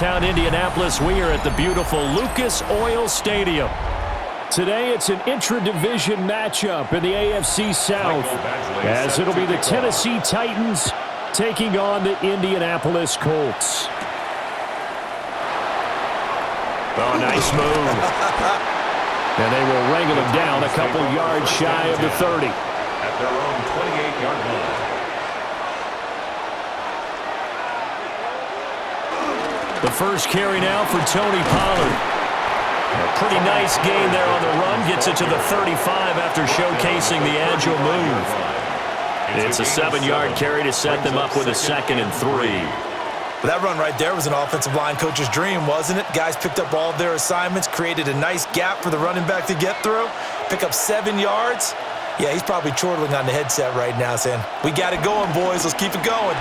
Down Indianapolis, we are at the beautiful Lucas Oil Stadium. Today, it's an intra-division matchup in the AFC South, as it'll be the Tennessee Titans taking on the Indianapolis Colts. Oh, nice move. And they will wrangle him down a couple yards shy of the 30. At their own 28-yard line. The first carry now for Tony Pollard. A pretty nice gain there on the run. Gets it to the 35 after showcasing the agile move. It's a 7-yard carry to set them up with a 2nd and 3. Well, that run right there was an offensive line coach's dream, wasn't it? Guys picked up all of their assignments, created a nice gap for the running back to get through, pick up 7 yards. Yeah, he's probably chortling on the headset right now saying, we got it going, boys. Let's keep it going.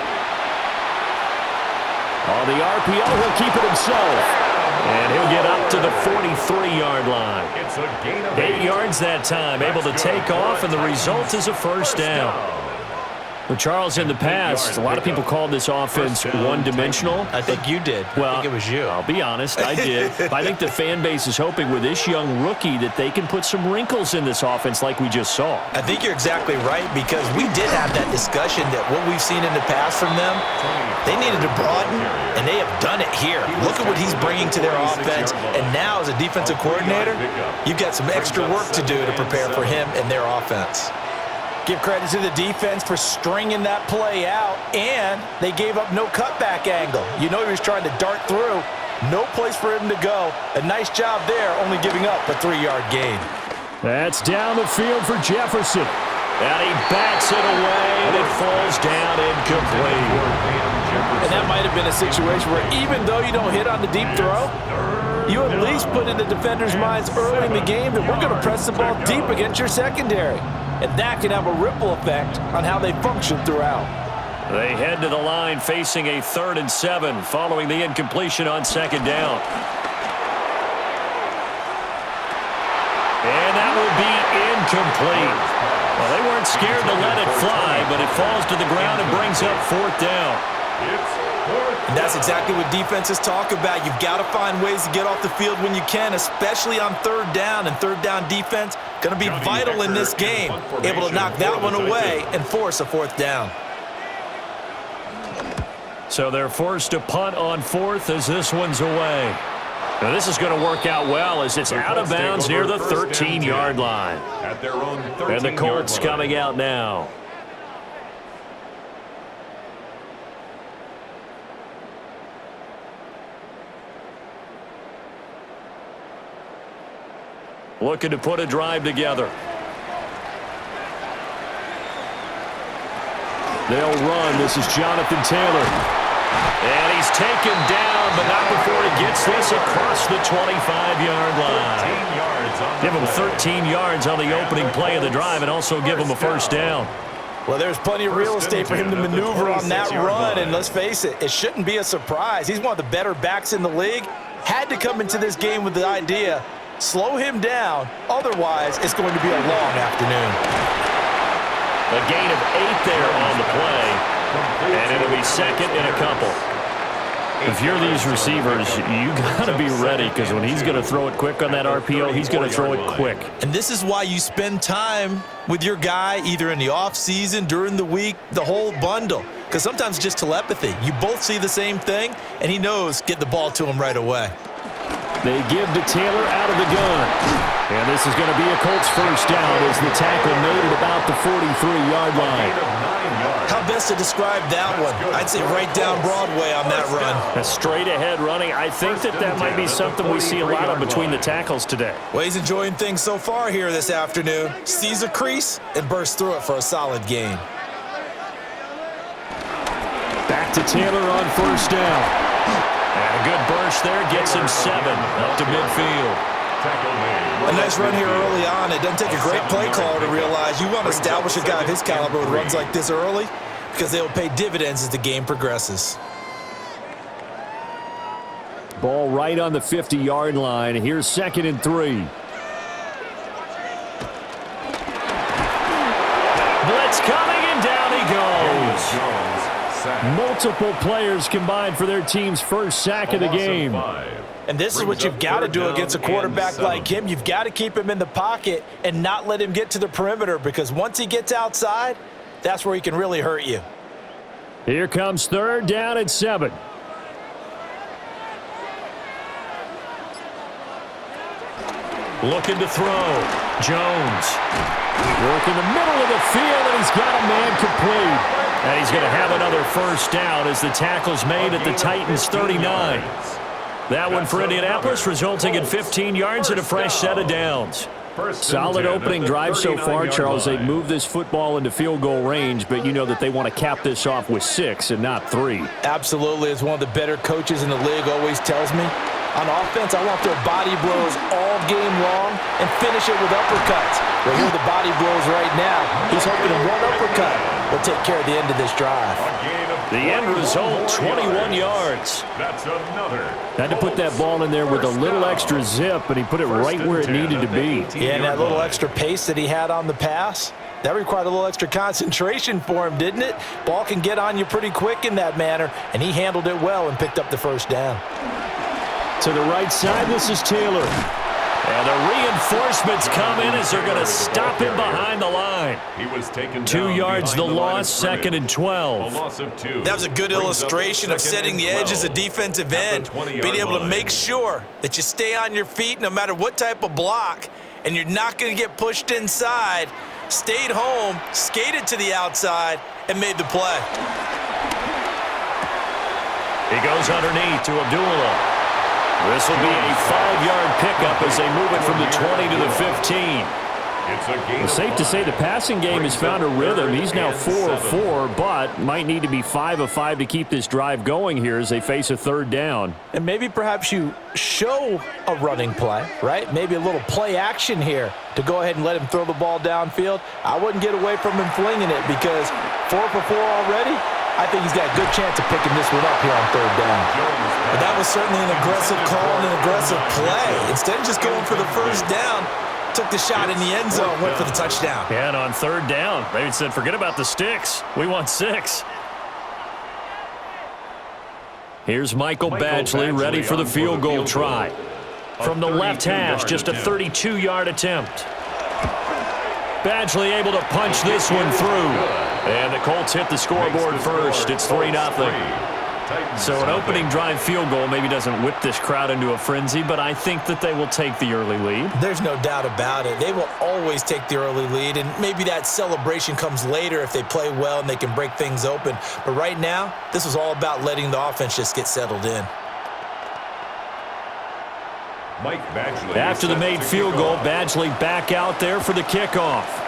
On the RPO, he'll keep it himself. And he'll get up to the 43-yard line. It's a gain of 8 yards that time, able to take off, and the result is a first down. Well, Charles, in the past, a lot of people called this offense one-dimensional. I think you did. Well, I think it was you. I'll be honest, I did. But I think the fan base is hoping with this young rookie that they can put some wrinkles in this offense like we just saw. I think you're exactly right, because we did have that discussion that what we've seen in the past from them, they needed to broaden, and they have done it here. Look at what he's bringing to their offense, and now as a defensive coordinator, you've got some extra work to do to prepare for him and their offense. Give credit to the defense for stringing that play out, and they gave up no cutback angle. You know he was trying to dart through. No place for him to go. A nice job there, only giving up a 3-yard gain. That's down the field for Jefferson. And he backs it away, and it falls down incomplete. And that might have been a situation where even though you don't hit on the deep throw, you at least put in the defenders' minds early in the game that we're going to press the ball deep against your secondary. And that can have a ripple effect on how they function throughout. They head to the line facing a 3rd and 7 following the incompletion on 2nd down. And that will be incomplete. Well, they weren't scared to let it fly, but it falls to the ground and brings up 4th down. And that's exactly what defenses talk about. You've got to find ways to get off the field when you can, especially on 3rd down. And 3rd down defense going to be vital in this game. Able to knock that one away and force a 4th down. So they're forced to punt on 4th as this one's away. Now this is going to work out well as it's out of bounds near the 13-yard line. And the Colts coming out now. Looking to put a drive together. They'll run. This is Jonathan Taylor. And he's taken down, but not before he gets this across the 25-yard line. Give him 13 yards on the opening play of the drive and also give him a first down. Well, there's plenty of real estate for him to maneuver on that run, and let's face it, it shouldn't be a surprise. He's one of the better backs in the league. Had to come into this game with the idea, slow him down, otherwise it's going to be a long afternoon. A gain of 8 there on the play, and it'll be 2nd and a couple. If you're these receivers, you got to be ready, because when he's going to throw it quick on that RPO, he's going to throw it quick. And this is why you spend time with your guy either in the offseason, during the week, the whole bundle. Because sometimes it's just telepathy. You both see the same thing, and he knows get the ball to him right away. They give to Taylor out of the gun. And this is going to be a Colts first down as the tackle made at about the 43-yard line. How best to describe that one? I'd say right down Broadway on that run. A straight-ahead running. I think that might be something we see a lot of between the tackles today. Well, he's enjoying things so far here this afternoon. Sees a crease and bursts through it for a solid gain. Back to Taylor on first down. And a good burst there gets him 7 up to midfield. A nice run here early on. It doesn't take a great play caller to realize you want to establish a guy of his caliber with runs like this early, because they'll pay dividends as the game progresses. Ball right on the 50-yard line. Here's 2nd and 3. Blitz coming, and down he goes. Multiple players combined for their team's first sack of the game. And this is what you've got to do against a quarterback like him. You've got to keep him in the pocket and not let him get to the perimeter, because once he gets outside, that's where he can really hurt you. Here comes 3rd down and 7. Looking to throw. Jones. Work in the middle of the field, and he's got a man complete. And he's going to have another first down as the tackle's made at the Titans' 39. That one for Indianapolis, resulting in 15 yards and a fresh set of downs. Solid opening drive so far, Charles. They move this football into field goal range, but you know that they want to cap this off with 6 and not 3. Absolutely. As one of the better coaches in the league always tells me, on offense, I want their body blows all game long and finish it with uppercuts. Well, here are the body blows right now. He's hoping that one uppercut will take care of the end of this drive. The end result, 21 yards. That's another. Had to put that ball in there with a little extra zip, and he put it right where it needed to be. Yeah, and that little extra pace that he had on the pass, that required a little extra concentration for him, didn't it? Ball can get on you pretty quick in that manner, and he handled it well and picked up the first down. To the right side, this is Taylor. And the reinforcements come in as they're going to stop him behind the line. He was taken 2 yards the loss, 2nd and 12. That was a good illustration of setting the edge as a defensive end, being able to make sure that you stay on your feet no matter what type of block, and you're not going to get pushed inside. Stayed home, skated to the outside, and made the play. He goes underneath to Abdullah. This will be a 5-yard pickup as they move it from the 20 to the 15. It's safe to say the passing game has found a rhythm. He's now 4 of 4, but might need to be 5 of 5 to keep this drive going here as they face a 3rd down. And maybe perhaps you show a running play, right? Maybe a little play action here to go ahead and let him throw the ball downfield. I wouldn't get away from him flinging it, because 4 for 4 already, I think he's got a good chance of picking this one up here on 3rd down. But that was certainly an aggressive call and an aggressive play. Instead of just going for the first down, took the shot in the end zone, went for the touchdown. Yeah, and on 3rd down, they said, forget about the sticks. We want 6. Here's Michael Badgley ready for the field goal try. From the left hash, just a 32-yard attempt. Badgley able to punch this one through. And the Colts hit the scoreboard first. It's 3-0. So an opening drive field goal maybe doesn't whip this crowd into a frenzy, but I think that they will take the early lead. There's no doubt about it. They will always take the early lead, and maybe that celebration comes later if they play well and they can break things open. But right now, this is all about letting the offense just get settled in. After the made field goal, Badgley back out there for the kickoff.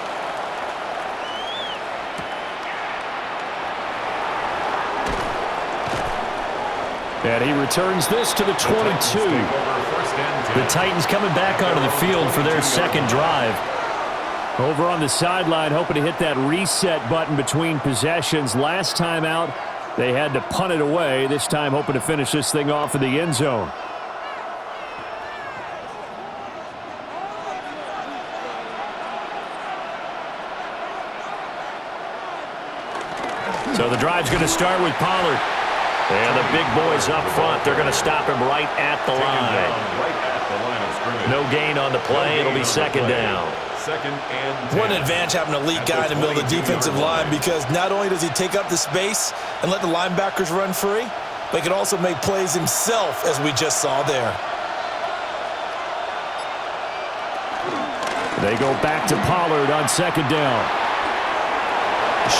And he returns this to the 22. The Titans coming back onto the field for their 2nd drive. Over on the sideline, hoping to hit that reset button between possessions. Last time out, they had to punt it away. This time, hoping to finish this thing off in the end zone. So the drive's going to start with Pollard. And the big boys up front, they're going to stop him right at the line. No gain on the play. It'll be 2nd down. What an advantage having an elite guy in the middle of the defensive line, because not only does he take up the space and let the linebackers run free, but he can also make plays himself, as we just saw there. They go back to Pollard on 2nd down.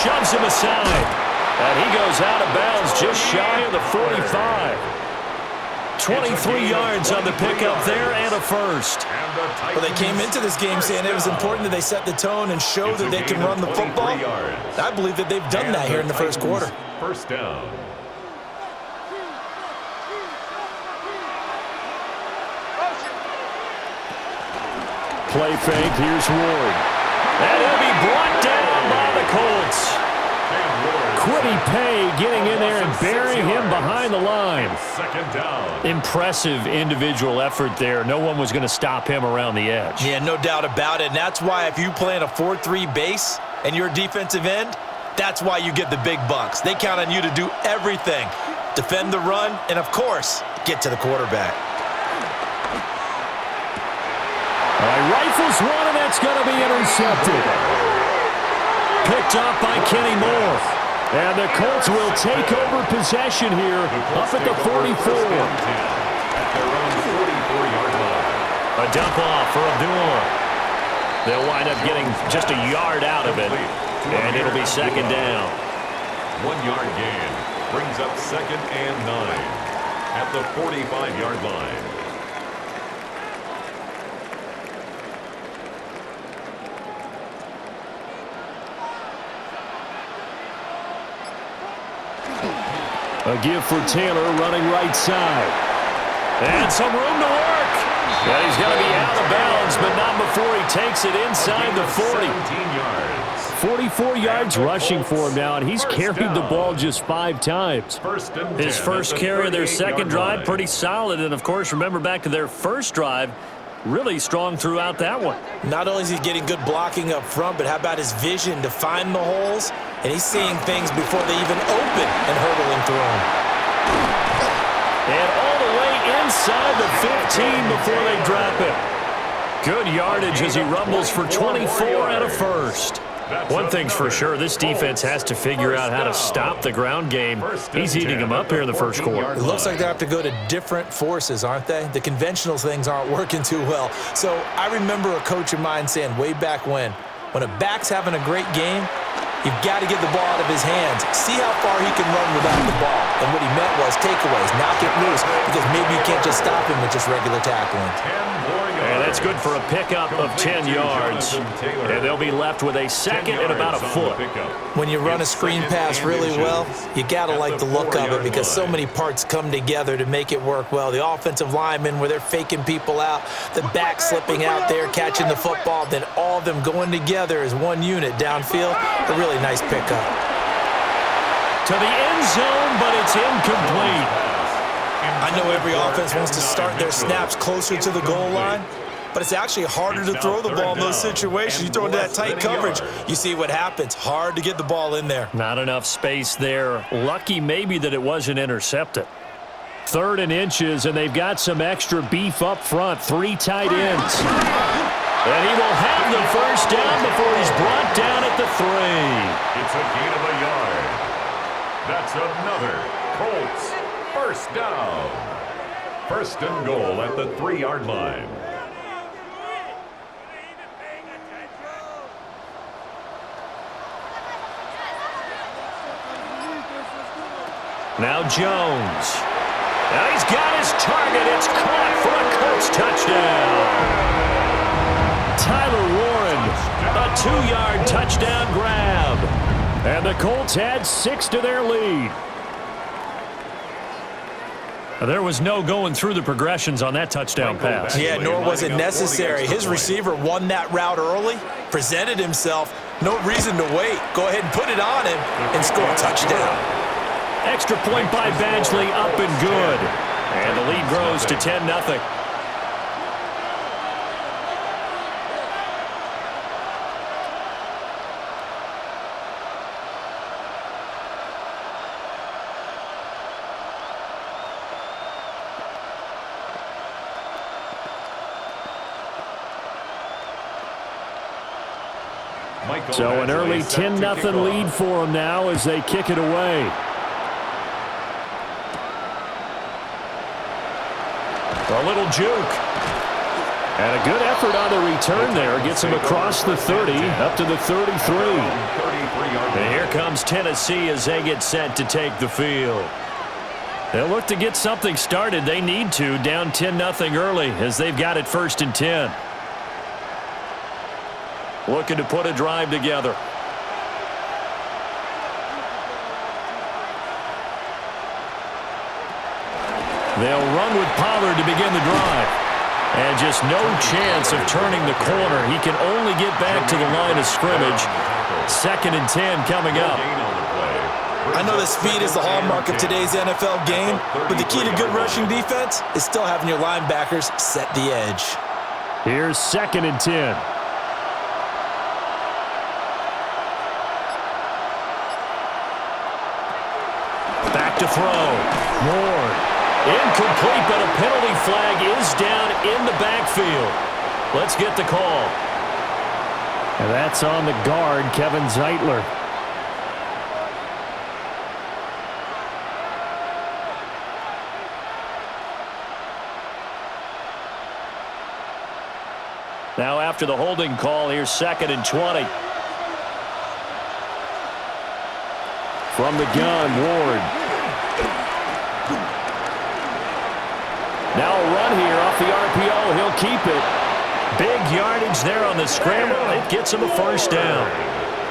Shoves him aside. And he goes out of bounds just shy of the 45. 23 yards on the pickup there and a first. Well, they came into this game saying it was important that they set the tone and show that they can run the football. I believe that they've done that here in the first quarter. First down. Play fake. Here's Ward. And he'll be brought down by the Colts. Quiddy Pay getting in there and burying him behind the line. 2nd down. Impressive individual effort there. No one was going to stop him around the edge. Yeah, no doubt about it. And that's why if you play in a 4-3 base and you're a defensive end, That's why you get the big bucks. They count on you to do everything. Defend the run, and of course, get to the quarterback. All right, rifles one, and that's going to be intercepted. Picked off by Kenny Moore. And the Colts will take over possession here up at the 44. A dump off for Abdullah. They'll wind up getting just a yard out of it, and it'll be second down. 1 yard gain brings up 2nd and 9 at the 45-yard line. A give for Taylor running right side. And some room to work. And he's going to be out of bounds, but not before he takes it inside the 40. 44 yards rushing for him now, and he's carried the ball just 5 times. His first carry of their second drive, pretty solid. And, of course, remember back to their first drive, really strong throughout that one. Not only is he getting good blocking up front, but how about his vision to find the holes? And he's seeing things before they even open and hurdling through them. And all the way inside the 15 before they drop it. Good yardage as he rumbles for 24 and a first. One thing's for sure, this defense has to figure out how to stop the ground game. He's eating them up here in the first quarter. It looks like they have to go to different forces, aren't they? The conventional things aren't working too well. So I remember a coach of mine saying way back when a back's having a great game, you've got to get the ball out of his hands. See how far he can run without the ball. And what he meant was takeaways, knock it loose, because maybe you can't just stop him with just regular tackling. And that's good for a pickup of 10 yards. And they'll be left with a second and about a foot. When you run a screen pass really well, you got to like the look of it because so many parts come together to make it work well. The offensive linemen where they're faking people out, the back slipping out there, catching the football, then all of them going together as one unit downfield. A really nice pickup. To the end zone, but it's incomplete. I know every offense wants to start their snaps closer to the goal line, but it's actually harder to throw the ball in those situations. You throw into that tight coverage, you see what happens. Hard to get the ball in there. Not enough space there. Lucky maybe that it wasn't intercepted. 3rd and inches, and they've got some extra beef up front. 3 tight ends. And he will have the first down before he's brought down at the 3. It's a gain of a yard. That's another Colts first down. 1st and goal at the 3-yard line. Now Jones. Now he's got his target. It's caught for a Colts touchdown. Tyler Warren, a 2-yard touchdown grab. And the Colts add 6 to their lead. There was no going through the progressions on that touchdown pass. Yeah, nor was it necessary. His receiver won that route early, presented himself. No reason to wait. Go ahead and put it on him and score a touchdown. Extra point by Badgley, up and good. And the lead grows to 10-0. So an early 10-0 lead for them now as they kick it away. A little juke. And a good effort on the return there. Gets him across the 30, up to the 33. And here comes Tennessee as they get set to take the field. They'll look to get something started. They need to, down 10-0 early as they've got it 1st and 10. Looking to put a drive together. They'll run with Pollard to begin the drive. And just no chance of turning the corner. He can only get back to the line of scrimmage. 2nd and 10 coming up. I know that speed is the hallmark of today's NFL game, but the key to good rushing defense is still having your linebackers set the edge. Here's 2nd and 10. to throw. Ward. Incomplete, but a penalty flag is down in the backfield. Let's get the call. And that's on the guard, Kevin Zeitler. Now after the holding call, here's 2nd and 20. From the gun, Ward. Now a run here off the RPO. He'll keep it. Big yardage there on the scramble. It gets him a first down.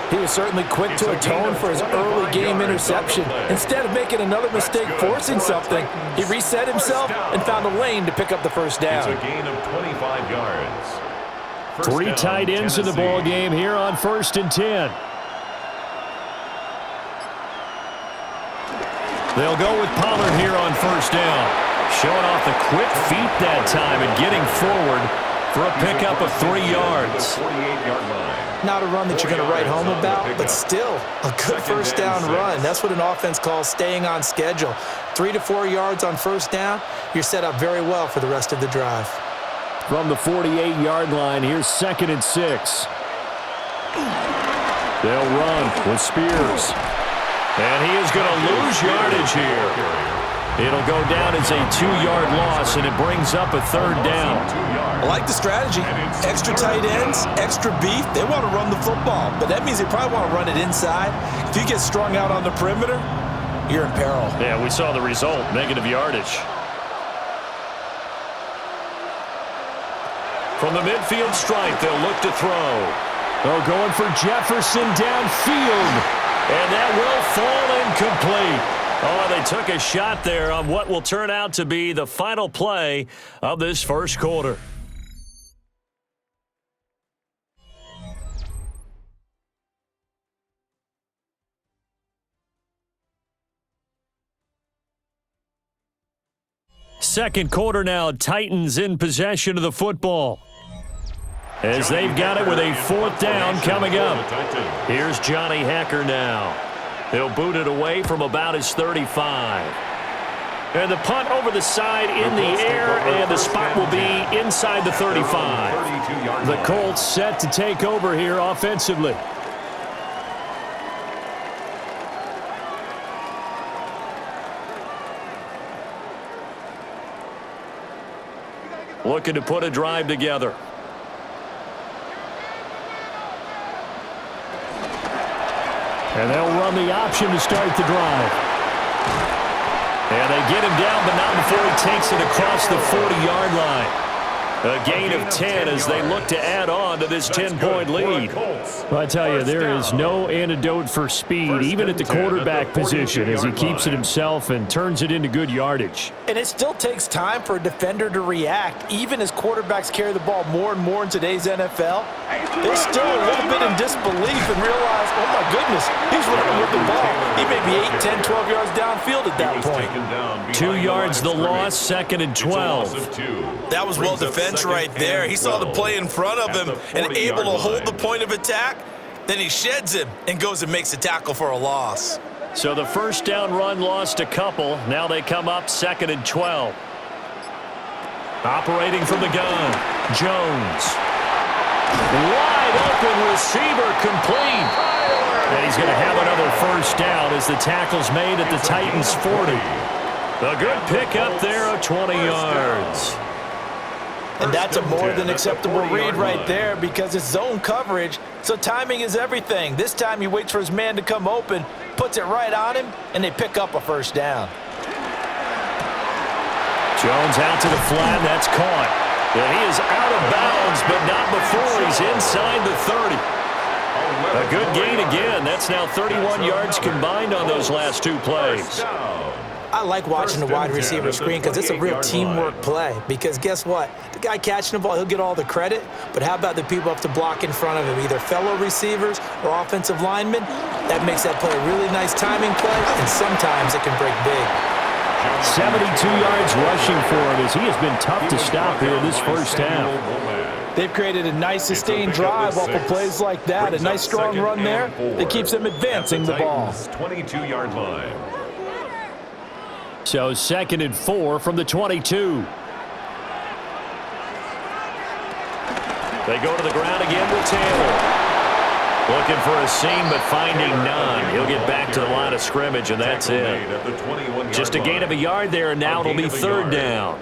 He was certainly quick to atone for his early game interception. Instead of making another mistake forcing something, he reset himself and found a lane to pick up the first down. It's a gain of 25 yards. Three tight ends in the ball game here on 1st and 10. They'll go with Pollard here on 1st down. Showing off the quick feet that time and getting forward for a pickup of 3 yards. Not a run that you're going to write home about, but still a good first down run. That's what an offense calls staying on schedule. 3 to 4 yards on 1st down, you're set up very well for the rest of the drive. From the 48-yard line, here's 2nd and 6. They'll run with Spears. And he is going to lose yardage here. It'll go down as a 2-yard loss, and it brings up a 3rd down. I like the strategy. Extra tight ends, extra beef. They want to run the football, but that means they probably want to run it inside. If you get strung out on the perimeter, you're in peril. Yeah, we saw the result, negative yardage. From the midfield stripe, they'll look to throw. They're going for Jefferson downfield, and that will fall incomplete. Oh, they took a shot there on what will turn out to be the final play of this first quarter. Second quarter now, Titans in possession of the football. As they've got it with a 4th down coming up. Here's Johnny Hecker now. He'll boot it away from about his 35. And the punt over the side in the air, and the spot will be inside the 35. The Colts set to take over here offensively. Looking to put a drive together. And they'll run the option to start the drive. And they get him down, but not before he takes it across the 40-yard line. A gain of 10 as they look to add on to this 10-point lead. Well, I tell you, there is no antidote for speed, even at the quarterback position, as he keeps it himself and turns it into good yardage. And it still takes time for a defender to react, even as quarterbacks carry the ball more and more in today's NFL. They're still a little bit in disbelief and realize, oh my goodness, he's running with the ball. He may be 8, 10, 12 yards downfield at that point. 2 yards the loss, 2nd and 12. That was well defended right there. He saw the play in front of him and able to hold the point of attack. Then he sheds him and goes and makes a tackle for a loss. So the first down run lost a couple. Now they come up 2nd and 12. Operating from the gun, Jones. Wide open receiver complete. And he's going to have another first down as the tackle's made at the Titans' 40. A good pickup there of 20 yards. And that's a more than acceptable read right there because it's zone coverage, so timing is everything. This time he waits for his man to come open, puts it right on him, and they pick up a first down. Jones out to the flat, that's caught. And he is out of bounds, but not before he's inside the 30. A good gain again. That's now 31 yards combined on those last 2 plays. I like watching the wide receiver screen because it's a real teamwork play. Because guess what? The guy catching the ball, he'll get all the credit. But how about the people up to block in front of him, either fellow receivers or offensive linemen? That makes that play a really nice timing play, and sometimes it can break big. 72 yards rushing for him as he has been tough to stop here in this first half. They've created a nice sustained drive off of plays like that. A nice strong run there that keeps them advancing the ball. 22-yard line. So 2nd and 4 from the 22. They go to the ground again with Taylor. Looking for a seam, but finding none. He'll get back to the line of scrimmage, and that's it. Just a gain of a yard there, and now it'll be 3rd down.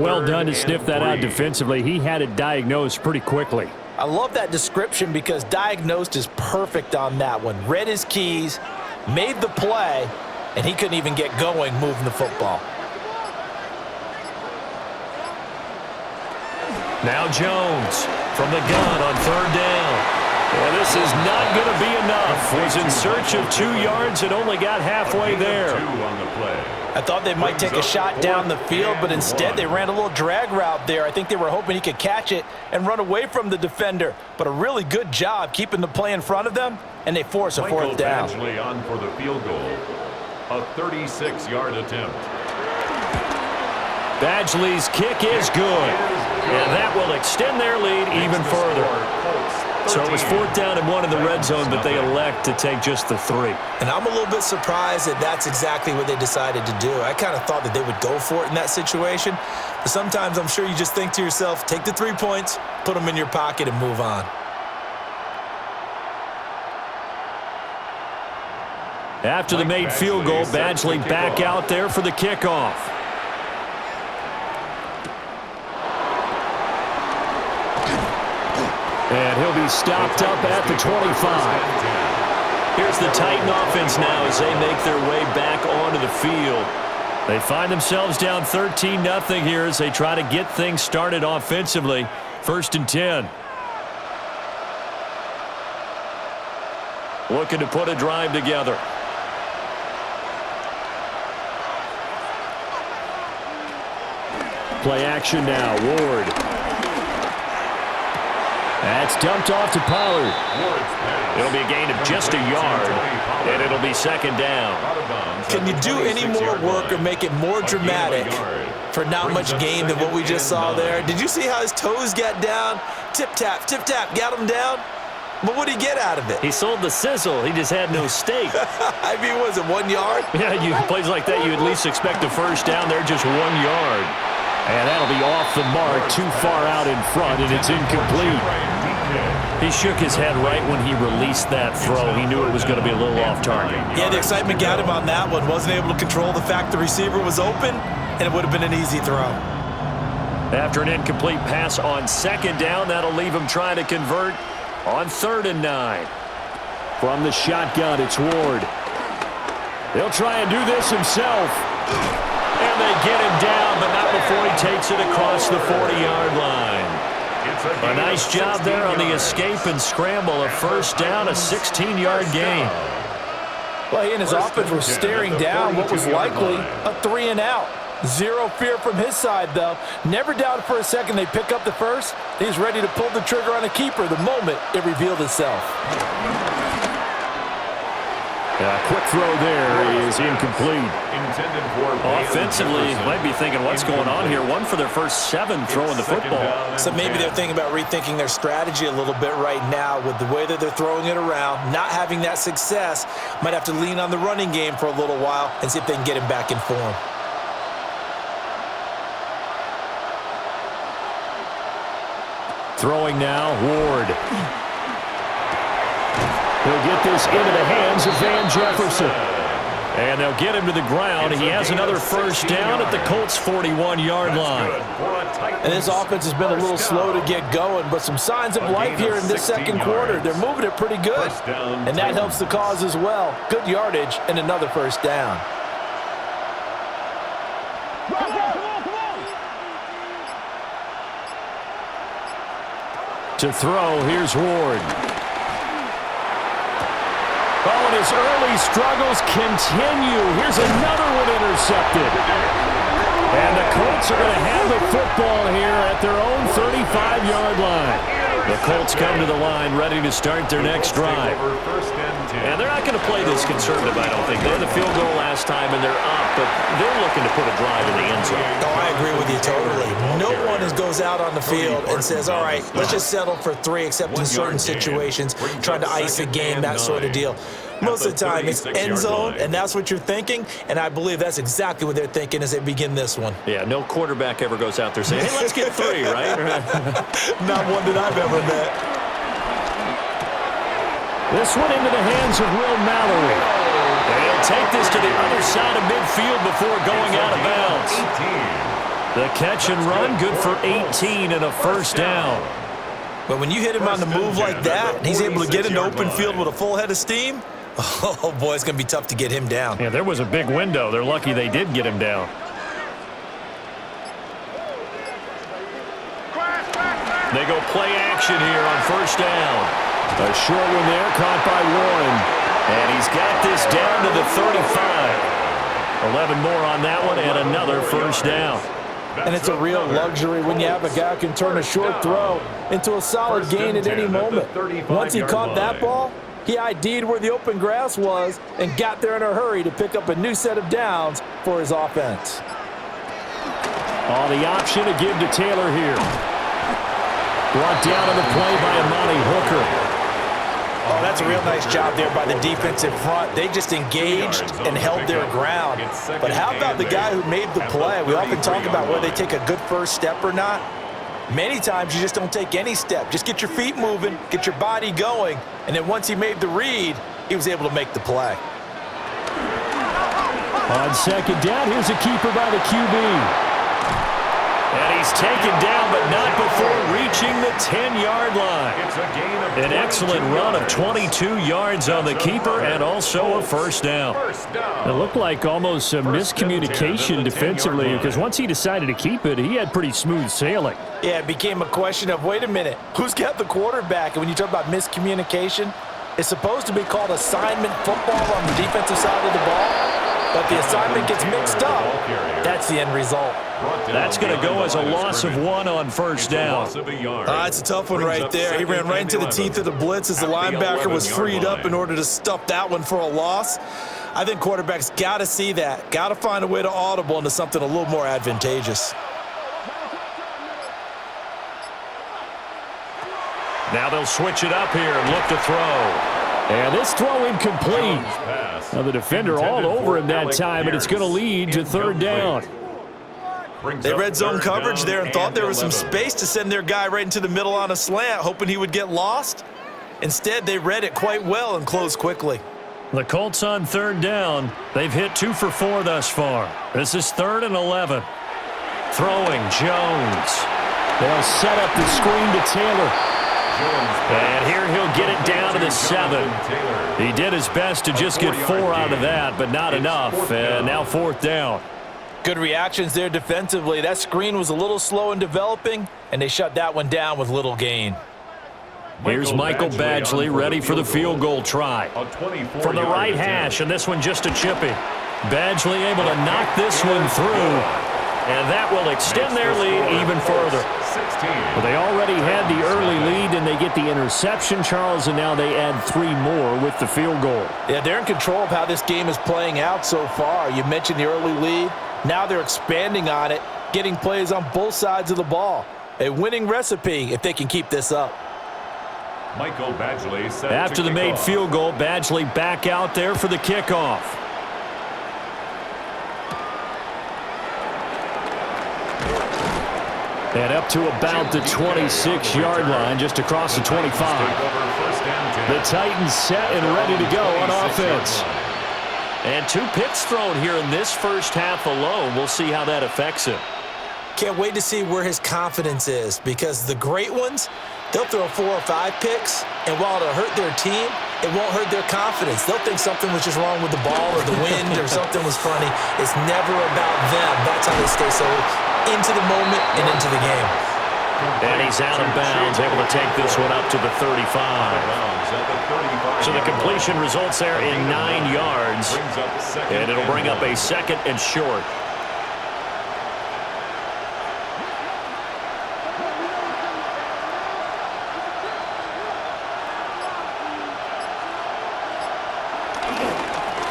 Well done to sniff that out defensively. He had it diagnosed pretty quickly. I love that description because diagnosed is perfect on that one. Read his keys, made the play, and he couldn't even get going moving the football. Now Jones from the gun on 3rd down. Well, this is not going to be enough. Was in search of 2 yards and only got halfway there. I thought they might take a shot down the field, but instead they ran a little drag route there. I think they were hoping he could catch it and run away from the defender. But a really good job keeping the play in front of them, and they force a 4th down. Badgley on for the field goal. A 36-yard attempt. Badgley's kick is good. And that will extend their lead even further. So it was 4th down and 1 in the red zone, but they elect to take just the 3. And I'm a little bit surprised that that's exactly what they decided to do. I kind of thought that they would go for it in that situation. But sometimes I'm sure you just think to yourself, take the 3 points, put them in your pocket, and move on. After the made field goal, Badgley back out there for the kickoff. And he'll be stopped up at the 25. Here's the Titan offense now as they make their way back onto the field. They find themselves down 13-0 here as they try to get things started offensively. 1st and 10. Looking to put a drive together. Play action now. Ward. That's dumped off to Pollard. It'll be a gain of just a yard, and it'll be 2nd down. Can you do any more work or make it more dramatic for not much gain than what we just saw there? Did you see how his toes got down? Tip-tap, got him down. But what did he get out of it? He sold the sizzle. He just had no steak. I mean, was it 1 yard? Yeah, plays like that, you at least expect a 1st down there, just 1 yard. And that'll be off the mark, too far out in front, and it's incomplete. He shook his head right when he released that throw. He knew it was going to be a little off target. Yeah, the excitement got him on that one. Wasn't able to control the fact the receiver was open, and it would have been an easy throw. After an incomplete pass on 2nd down, that'll leave him trying to convert on 3rd and 9. From the shotgun, it's Ward. He'll try and do this himself. And they get him down, but not before he takes it across the 40-yard line. A nice job there on the escape and scramble. A 1st down, a 16-yard gain. Well, he and his offense were staring down what was likely a 3-and-out. Zero fear from his side, though. Never doubted for a second they pick up the 1st. He's ready to pull the trigger on a keeper the moment it revealed itself. A quick throw there is incomplete. Offensively, you might be thinking, what's going on here? 1 for their first 7 throwing the football. So maybe they're thinking about rethinking their strategy a little bit right now with the way that they're throwing it around. Not having that success, might have to lean on the running game for a little while and see if they can get him back in form. Throwing now, Ward. He'll get this into the hands of Van Jefferson. And they'll get him to the ground. He has another 1st down at the Colts' 41-yard line. And this offense has been a little slow to get going, but some signs of life here in this 2nd quarter. They're moving it pretty good, and that helps the cause as well. Good yardage and another 1st down. To throw, here's Ward. Oh, and his early struggles continue. Here's another one intercepted. And the Colts are going to have the football here at their own 35-yard line. The Colts come to the line ready to start their next drive. And they're not going to play this conservative, I don't think. They had the field goal last time, and they're up, but they're looking to put a drive in the end zone. Oh, I agree with you totally. No one goes out on the field and says, all right, let's just settle for 3, except in certain situations, trying to ice a game, that sort of deal. Most of the time, it's end zone, and that's what you're thinking, and I believe that's exactly what they're thinking as they begin this one. Yeah, no quarterback ever goes out there saying, hey, let's get 3, right? Not one that I've ever met. This one into the hands of Will Mallory. And he'll take this to the other side of midfield before going out of bounds. The catch and run, good for 18 and a first down. But when you hit him on the move like that, and he's able to get into open field with a full head of steam, oh, boy, it's going to be tough to get him down. Yeah, there was a big window. They're lucky they did get him down. They go play action here on first down. A short one there, caught by Warren. And he's got this down to the 35. 11 more on that one, and another first down. And it's a real luxury when you have a guy who can turn a short throw into a solid gain at any moment. Once he caught that ball, he ID'd where the open grass was and got there in a hurry to pick up a new set of downs for his offense. Oh, the option to give to Taylor here. Brought down on the play by Amani Hooker. Oh, that's a real nice job there by the defensive front. They just engaged and held their ground. But how about the guy who made the play? We often talk about whether they take a good first step or not. Many times you just don't take any step. Just get your feet moving, get your body going, and then once he made the read, he was able to make the play. On second down, here's a keeper by the QB. And he's taken down, but not before reaching the 10-yard line. An excellent run of 22 yards on the keeper and also a first down. It looked like almost a miscommunication defensively because once he decided to keep it, he had pretty smooth sailing. Yeah, it became a question of, wait a minute, who's got the quarterback? And when you talk about miscommunication, it's supposed to be called assignment football on the defensive side of the ball. But the assignment gets mixed up. That's the end result. That's going to go as a loss of 1 on first down. It's a tough one right there. He ran right into the teeth of the blitz as the linebacker was freed up in order to stuff that one for a loss. I think quarterbacks got to see that. Got to find a way to audible into something a little more advantageous. Now they'll switch it up here and look to throw. And this throw incomplete. Now the defender all over him that time, and it's going to lead to third down. They read zone coverage there and thought there was some space to send their guy right into the middle on a slant, hoping he would get lost. Instead, they read it quite well and closed quickly. The Colts on third down. They've hit 2 for 4 thus far. This is 3rd and 11. Throwing, Jones. They'll set up the screen to Taylor. And here he'll get it down to the 7. He did his best to just get 4 out of that, but not enough. And now 4th down. Good reactions there defensively. That screen was a little slow in developing, and they shut that one down with little gain. Here's Michael Badgley ready for the field goal try. From the right hash, and this one just a chippy. Badgley able to knock this one through, and that will extend their lead even further. Well, they already had the early lead, and they get the interception, Charles, and now they add 3 more with the field goal. Yeah, they're in control of how this game is playing out so far. You mentioned the early lead. Now they're expanding on it, getting plays on both sides of the ball. A winning recipe if they can keep this up. Michael Badgley set After the made field goal, Badgley back out there for the kickoff. And up to about the 26-yard line, just across the 25. The Titans set and ready to go on offense. And 2 picks thrown here in this first half alone. We'll see how that affects him. Can't wait to see where his confidence is, because the great ones, they'll throw 4 or 5 picks, and while it'll hurt their team, it won't hurt their confidence. They'll think something was just wrong with the ball or the wind or something was funny. It's never about them. That's how they stay so into the moment and into the game. And he's out of bounds, able to take this one up to the 35. So the completion results there in 9 yards, and it'll bring up a 2nd and short.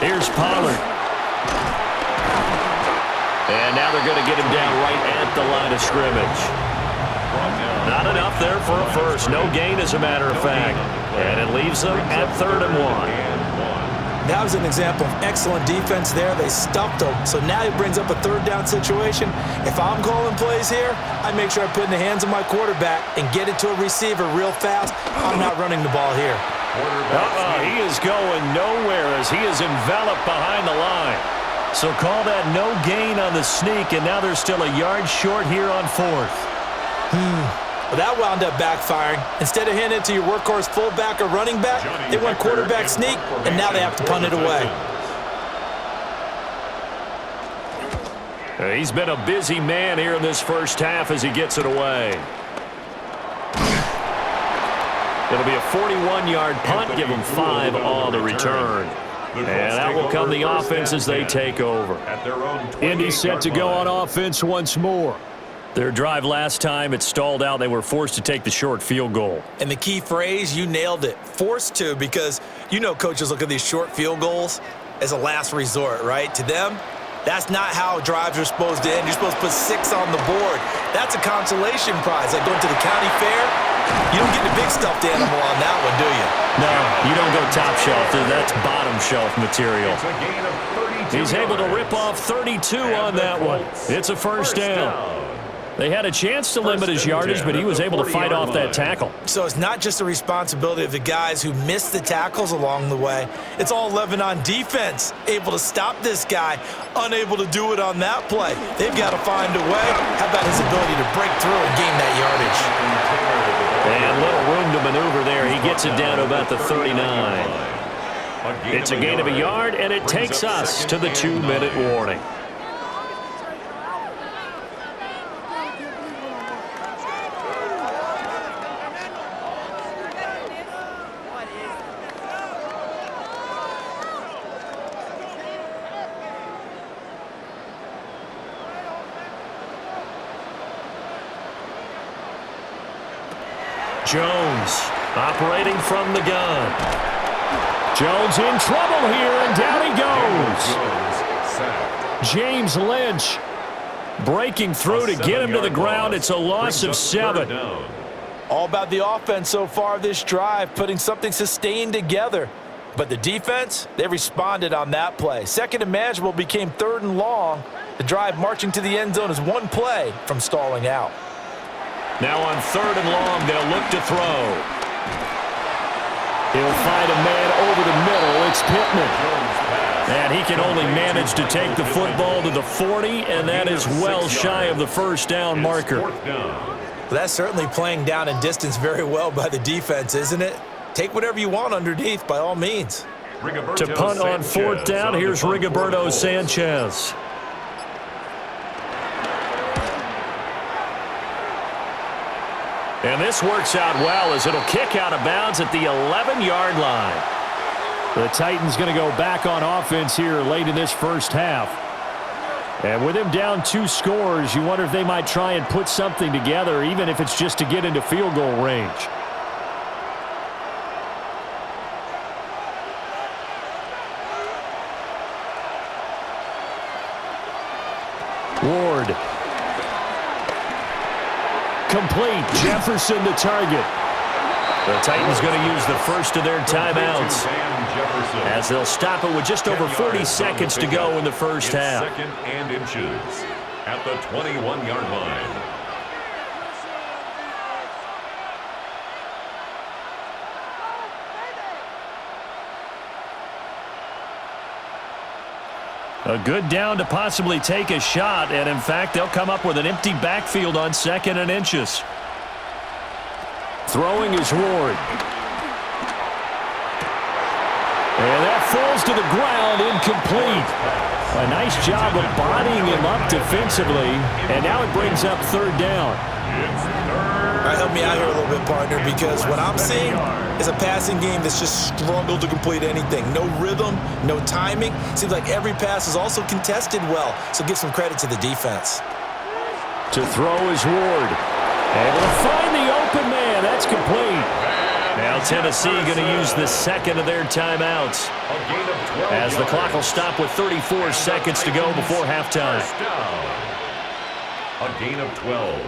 Here's Pollard. And now they're going to get him down right at the line of scrimmage. Not enough there for a first. No gain, as a matter of fact. And it leaves them at 3rd and 1. That was an example of excellent defense there. They stuffed him. So now he brings up a third down situation. If I'm calling plays here, I make sure I put it in the hands of my quarterback and get it to a receiver real fast. I'm not running the ball here. He is going nowhere as he is enveloped behind the line. So call that no gain on the sneak, and now they're still a yard short here on fourth. Well, that wound up backfiring. Instead of handing it to your workhorse fullback or running back, they went quarterback sneak, and now they have to punt it away. He's been a busy man here in this first half as he gets it away. It'll be a 41-yard punt, give them 5 on the return. And that will come the offense as they take over. Indy set to go on offense once more. Their drive last time, it stalled out. They were forced to take the short field goal. And the key phrase, you nailed it, forced to, because you know coaches look at these short field goals as a last resort, right? To them, that's not how drives are supposed to end. You're supposed to put 6 on the board. That's a consolation prize. Like going to the county fair, you don't get the big stuffed animal on that one, do you? No, you don't go top shelf. That's bottom shelf material. He's able to rip off 32 on that one. It's a first down. They had a chance to limit his yardage, but he was able to fight off that tackle. So it's not just the responsibility of the guys who missed the tackles along the way. It's all 11 on defense, able to stop this guy, unable to do it on that play. They've got to find a way. How about his ability to break through and gain that yardage? And little room to maneuver there. He gets it down to about the 39. It's a gain of a yard, and it takes us to the 2-minute warning. Jones operating from the gun. Jones in trouble here, and down he goes. James Lynch breaking through to get him to the ground. It's a loss of 7. All about the offense so far this drive, putting something sustained together. But the defense, they responded on that play. Second and manageable became 3rd and long. The drive marching to the end zone is 1 play from stalling out. Now on 3rd and long, they'll look to throw. He'll find a man over the middle. It's Pittman. And he can only manage to take the football to the 40, and that is well shy of the first down marker. Well, that's certainly playing down in distance very well by the defense, isn't it? Take whatever you want underneath, by all means. To punt on 4th down, here's Rigoberto Sanchez. And this works out well as it'll kick out of bounds at the 11-yard line. The Titans going to go back on offense here late in this first half. And with him down 2 scores, you wonder if they might try and put something together, even if it's just to get into field goal range. Ward. Complete. Jefferson the target. The Titans going to use the first of their timeouts as they'll stop it with just over 40 seconds to go in the first half. 2nd and inches at the 21-yard line. A good down to possibly take a shot, and in fact, they'll come up with an empty backfield on 2nd and inches. Throwing is Ward. And that falls to the ground, incomplete. A nice job of bodying him up defensively, and now it brings up 3rd down. All right, help me out here a little bit, partner, because what I'm seeing is a passing game that's just struggled to complete anything. No rhythm, no timing. Seems like every pass is also contested well, so give some credit to the defense. To throw is Ward. Able to find the open man. That's complete. Now Tennessee going to use the 2nd of their timeouts as the clock will stop with 34 seconds to go before halftime. A gain of 12.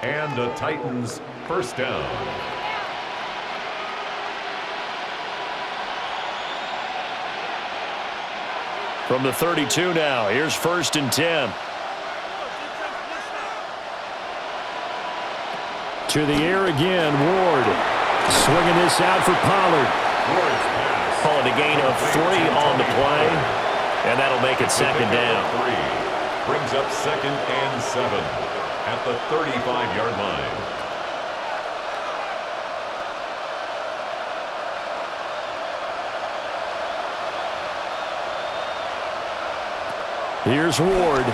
And the Titans first down. From the 32 now, here's 1st and 10. To the air again, Ward. Swinging this out for Pollard. Calling a gain of 3 on the play, and that'll make it 2nd down. Brings up 2nd and 7 at the 35-yard line. Here's Ward.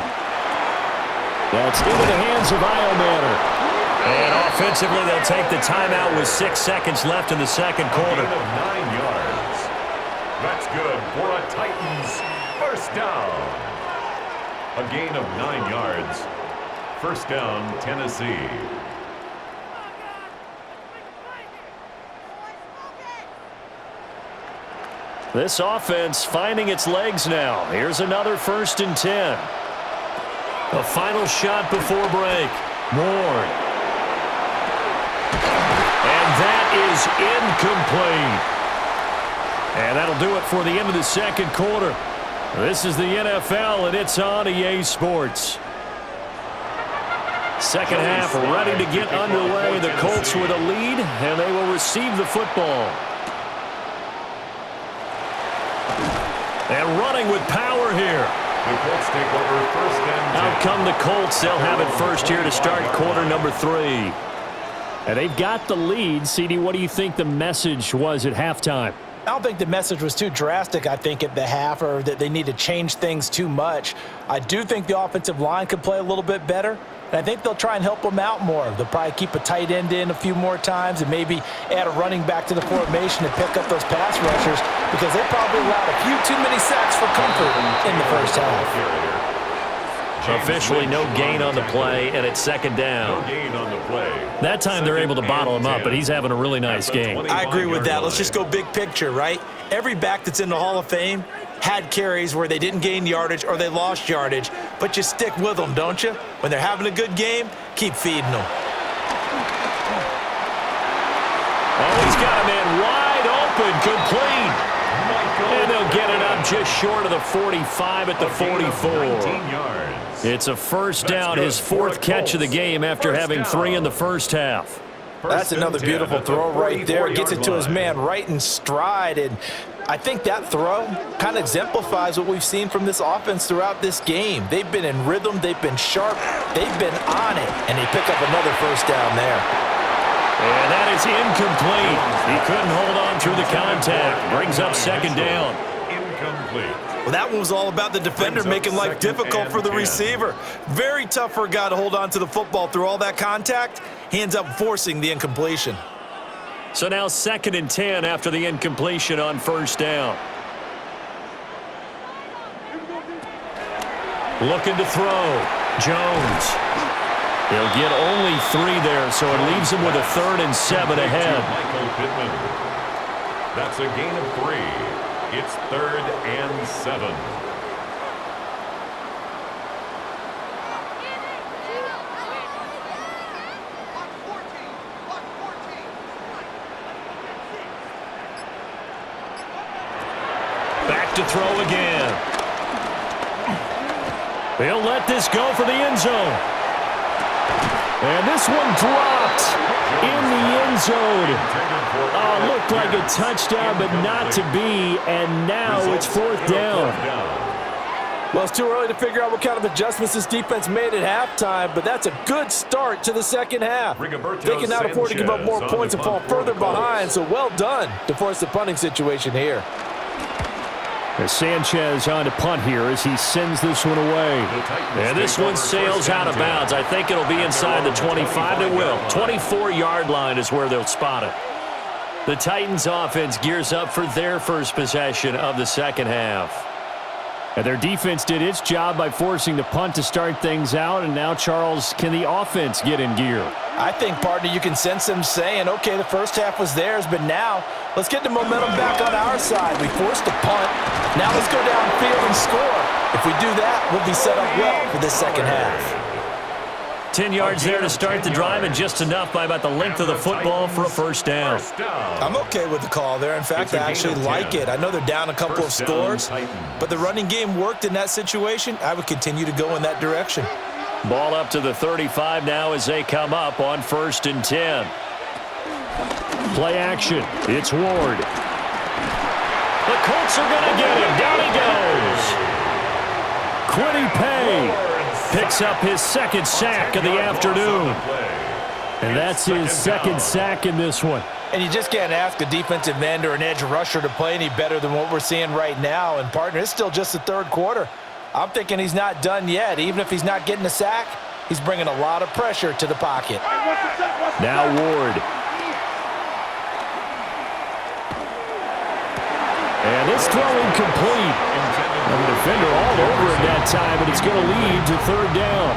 That's into the hands of Iomanner. And offensively, they'll take the timeout with 6 seconds left in the 2nd quarter. A gain of 9 yards. That's good for a Titans 1st down. A gain of 9 yards. 1st down, Tennessee. This offense finding its legs now. Here's another 1st and 10. A final shot before break. Ward. And that is incomplete. And that'll do it for the end of the 2nd quarter. This is the NFL, and it's on EA Sports. 2nd half ready to get underway. The Colts with a lead, and they will receive the football. And running with power here. The Colts take over 1st and 10. Out come the Colts. They'll have it first here to start quarter number 3. And they've got the lead. CD, what do you think the message was at halftime? I don't think the message was too drastic, I think, at the half, or that they need to change things too much. I do think the offensive line could play a little bit better, and I think they'll try and help them out more. They'll probably keep a tight end in a few more times and maybe add a running back to the formation to pick up those pass rushers, because they probably allowed a few too many sacks for comfort in the 1st half. Officially no gain on the play, and it's 2nd down. No gain on the play. That time they're able to bottle him up, but he's having a really nice game. I agree with that. Let's just go big picture, right? Every back that's in the Hall of Fame had carries where they didn't gain yardage or they lost yardage, but you stick with them, don't you? When they're having a good game, keep feeding them. Oh, he's got a man wide open, complete. And they'll get it up just short of the 45 at the 44. It's a 1st down, his 4th catch of the game after having 3 in the 1st half. That's another beautiful throw right there. Gets it to his man right in stride. And I think that throw kind of exemplifies what we've seen from this offense throughout this game. They've been in rhythm. They've been sharp. They've been on it. And they pick up another 1st down there. And that is incomplete. He couldn't hold on through the contact. Brings up 2nd down. Incomplete. Well, that one was all about the defender making life difficult for the receiver. Very tough for a guy to hold on to the football through all that contact. He ends up forcing the incompletion. So now 2nd and 10 after the incompletion on 1st down. Looking to throw. Jones. He'll get only 3 there, so it leaves him with a 3rd and 7 ahead. That's a gain of 3. It's 3rd and 7. Back to throw again. He'll let this go for the end zone. And this one dropped in the end zone. Oh, looked like a touchdown, but not to be. And now it's 4th down. Well, it's too early to figure out what kind of adjustments this defense made at halftime, but that's a good start to the 2nd half. They can now afford to give up more points and fall further behind, so well done to force the punting situation here. As Sanchez on to punt here as he sends this one away. And this one sails out of bounds. I think it'll be inside the 25. It will. 24-yard line is where they'll spot it. The Titans offense gears up for their first possession of the 2nd half. And their defense did its job by forcing the punt to start things out. And now, Charles, can the offense get in gear? I think, partner, you can sense them saying, okay, the 1st half was theirs, but now let's get the momentum back on our side. We forced a punt. Now let's go downfield and score. If we do that, we'll be set up well for this 2nd half. 10 yards there to start the drive, and just enough by about the length of the football for a first down. I'm okay with the call there. In fact, I actually like it. I know they're down a couple of scores, but the running game worked in that situation. I would continue to go in that direction. Ball up to the 35 now as they come up on 1st and 10. Play action. It's Ward. The Colts are going to get him. Down he goes. Quiddy Pay picks up his second sack of the afternoon. And that's his second sack in this one. And you just can't ask a defensive end or an edge rusher to play any better than what we're seeing right now. And, partner, it's still just the third quarter. I'm thinking he's not done yet. Even if he's not getting a sack, he's bringing a lot of pressure to the pocket. Now Ward. And this throw incomplete. And the defender all over it that time, and it's going to lead to 3rd down.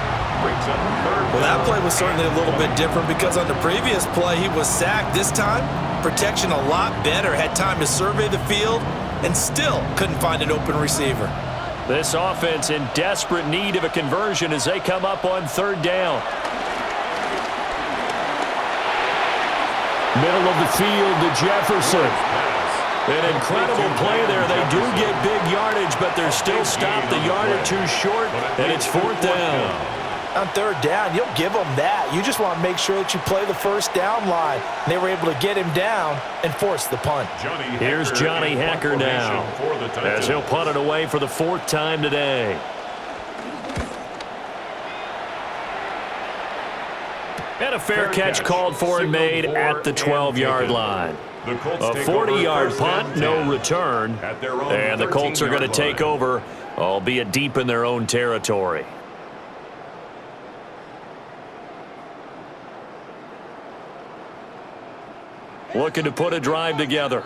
Well, that play was certainly a little bit different because on the previous play, he was sacked. This time, protection a lot better. Had time to survey the field and still couldn't find an open receiver. This offense in desperate need of a conversion as they come up on 3rd down. Middle of the field to Jefferson. An incredible play there. They do get big yardage, but they're still stopped a yard or two short, and it's 4th down. On 3rd down, you'll give them that. You just want to make sure that you play the first down line. They were able to get him down and force the punt. Here's Johnny Hacker now as he'll punt it away for the 4th time today. And a fair catch called for and made at the 12-yard line. A 40-yard punt, no return, and the Colts are going to take over, albeit deep in their own territory. Looking to put a drive together.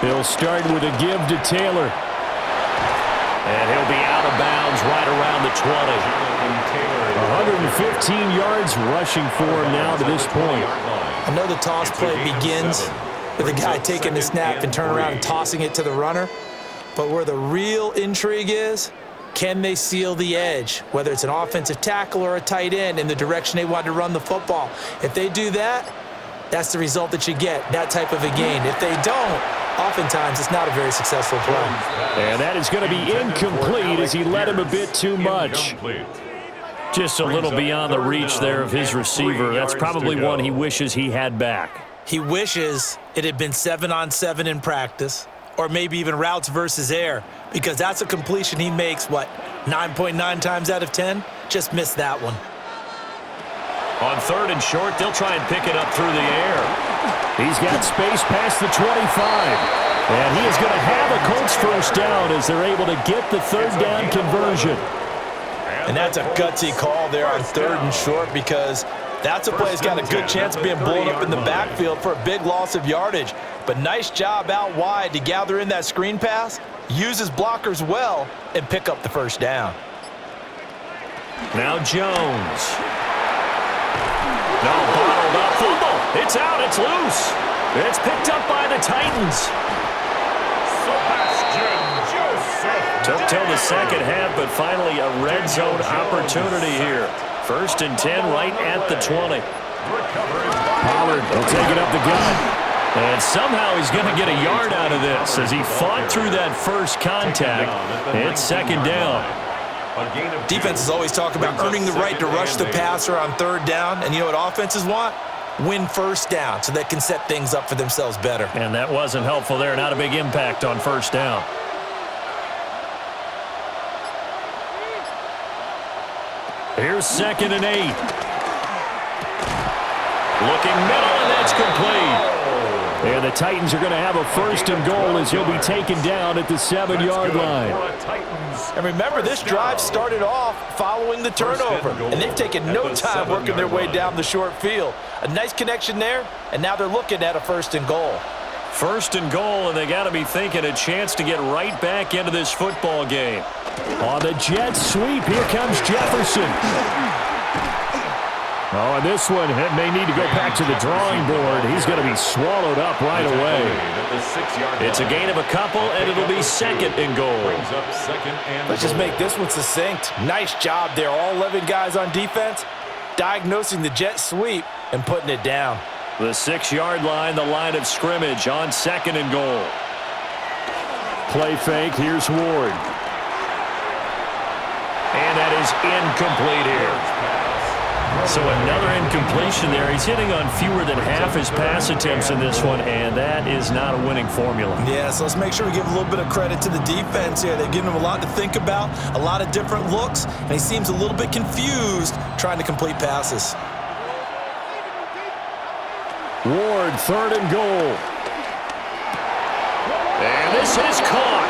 He'll start with a give to Taylor. And he'll be out of bounds right around the 20. 115 yards rushing for him now to this point. I know the toss play begins with a guy taking the snap and turning around and tossing it to the runner. But where the real intrigue is, can they seal the edge, whether it's an offensive tackle or a tight end, in the direction they want to run the football? If they do that, that's the result that you get, that type of a gain. If they don't, oftentimes it's not a very successful play. And that is going to be incomplete as he led him a bit too much. Just a little beyond the reach there of his receiver. That's probably one he wishes he had back. He wishes it had been 7-on-7 in practice, or maybe even routes versus air, because that's a completion he makes, 9.9 times out of 10? Just missed that one. On 3rd and short, they'll try and pick it up through the air. He's got space past the 25. And he is going to have a Colts first down as they're able to get the 3rd down conversion. And that's a gutsy call there on 3rd and short, because that's a play that's got a good chance of being blown up in the backfield for a big loss of yardage. But nice job out wide to gather in that screen pass, use his blockers well, and pick up the first down. Now Jones. No, bottled up. Fumble. It's out. It's loose. It's picked up by the Titans. Took till the second half, but finally a red zone opportunity here. 1st and 10 right at the 20. Pollard will take it up the gut. And somehow he's going to get a yard out of this as he fought through that first contact. It's 2nd down. Defenses always talk about earning the right to rush the passer on 3rd down. And you know what offenses want? Win first down so they can set things up for themselves better. And that wasn't helpful there. Not a big impact on 1st down. Here's 2nd and 8. Looking middle, and that's complete. And the Titans are going to have a 1st and goal as he'll be taken down at the 7-yard line. And remember, this drive started off following the turnover, and they've taken no time working their way down the short field. A nice connection there, and now they're looking at a 1st and goal. 1st and goal, and they got to be thinking a chance to get right back into this football game. On the jet sweep, here comes Jefferson. Oh, and this one may need to go back to the drawing board. He's going to be swallowed up right away. It's a gain of a couple, and it'll be second and goal. Let's just make this one succinct. Nice job there. All 11 guys on defense, diagnosing the jet sweep and putting it down. The 6-yard line, the line of scrimmage on second and goal. Play fake. Here's Ward. And that is incomplete here. So another incompletion there. He's hitting on fewer than half his pass attempts in this one, and that is not a winning formula. Yeah, so let's make sure we give a little bit of credit to the defense here. They've given him a lot to think about, a lot of different looks, and he seems a little bit confused trying to complete passes. Ward, third and goal. And this is caught.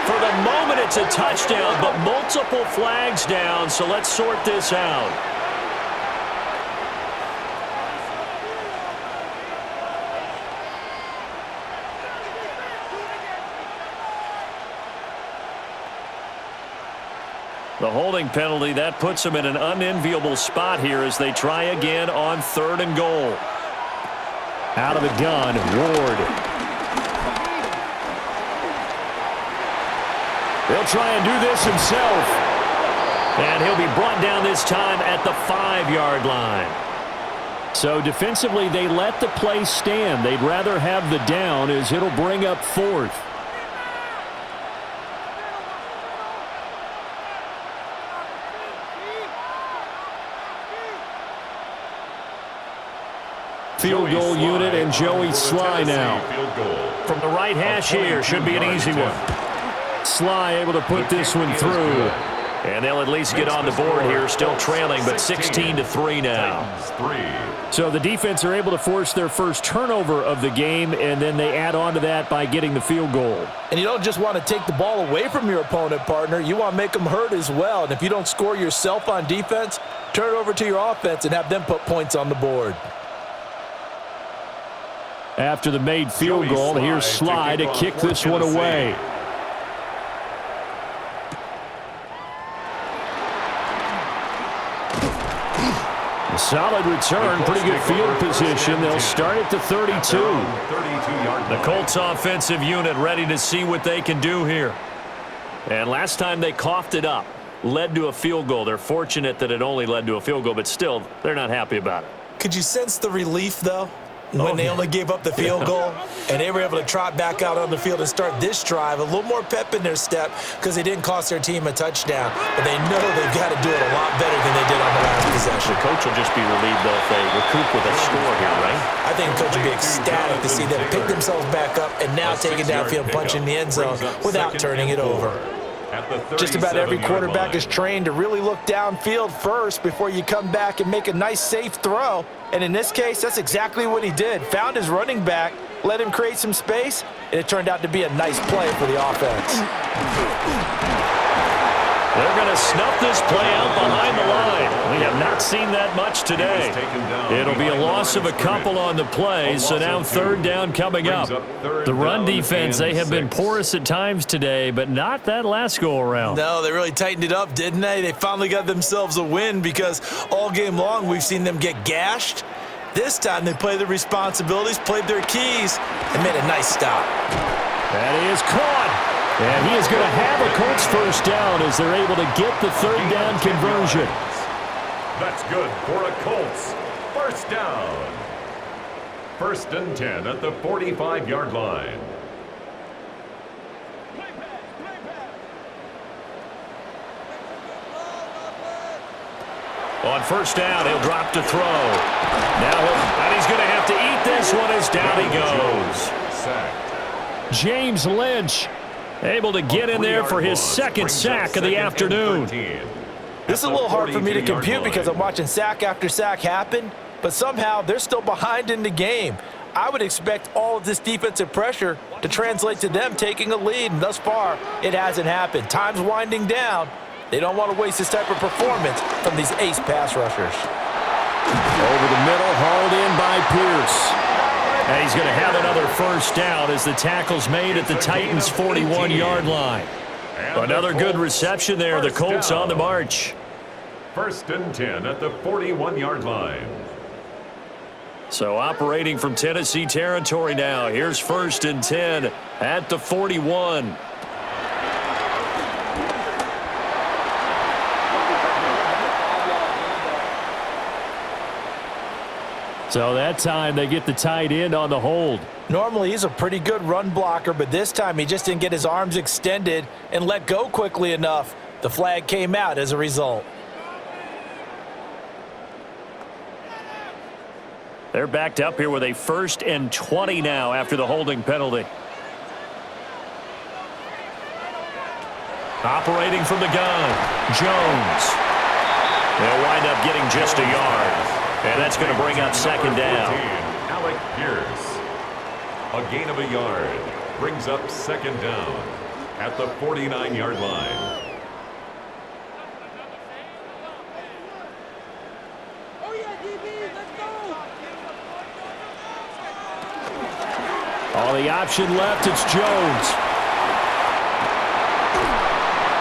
For the moment, it's a touchdown, but multiple flags down, so let's sort this out. The holding penalty, that puts them in an unenviable spot here as they try again on third and goal. Out of the gun, Ward. He'll try and do this himself. And he'll be brought down this time at the 5-yard line. So defensively, they let the play stand. They'd rather have the down as it'll bring up fourth. Field goal unit and Joey Sly now. From the right hash here, should be an easy one. Sly able to put this one through. And they'll at least get on the board here, still trailing, but 16-3 now. So the defense are able to force their first turnover of the game, and then they add on to that by getting the field goal. And you don't just want to take the ball away from your opponent, partner. You want to make them hurt as well. And if you don't score yourself on defense, turn it over to your offense and have them put points on the board. After the made field goal, here's Sly to kick this one away. A solid return, pretty good field position. They'll start at the 32. The Colts offensive unit ready to see what they can do here. And last time they coughed it up, led to a field goal. They're fortunate that it only led to a field goal, but still, they're not happy about it. Could you sense the relief, though? When they only gave up the field goal and they were able to trot back out on the field and start this drive, a little more pep in their step because they didn't cost their team a touchdown. But they know they've got to do it a lot better than they did on the last possession. The coach will just be relieved, though, if they recoup with a score here, right? I think the coach will be ecstatic to see them pick themselves back up and now take it downfield, punch in the end zone without turning it over. Just about every quarterback is trained to really look downfield first before you come back and make a nice, safe throw. And in this case, that's exactly what he did. Found his running back, let him create some space, and it turned out to be a nice play for the offense. They're going to snuff this play out behind the line. We have not seen that much today. It'll be a loss of a couple on the play, so now third down coming up. The run defense, they have been porous at times today, but not that last go-around. No, they really tightened it up, didn't they? They finally got themselves a win because all game long we've seen them get gashed. This time they played their responsibilities, played their keys, and made a nice stop. That is caught. And he is going to have a Colts first down as they're able to get the third down conversion. That's good for a Colts first down. 1st and 10 at the 45-yard line. On first down, he'll drop to throw. And he's going to have to eat this one as down he goes. James Lynch able to get in there for his second sack of the afternoon. This is a little hard for me to compute because I'm watching sack after sack happen, but somehow they're still behind in the game. I would expect all of this defensive pressure to translate to them taking a lead, and thus far, it hasn't happened. Time's winding down. They don't want to waste this type of performance from these ace pass rushers. Over the middle, hauled in by Pierce. And he's going to have another first down as the tackle's made at the Titans' 41-yard line. Another good reception there. The Colts on the march. First and 10 at the 41-yard line. So operating from Tennessee territory now. Here's first and 10 at the 41. So that time they get the tight end on the hold. Normally he's a pretty good run blocker, but this time he just didn't get his arms extended and let go quickly enough. The flag came out as a result. They're backed up here with a first and 20 now after the holding penalty. Operating from the gun, Jones. They'll wind up getting just a yard. And that's going to bring up second down. Alec Pierce. A gain of a yard brings up second down at the 49-yard line. All the option left, it's Jones.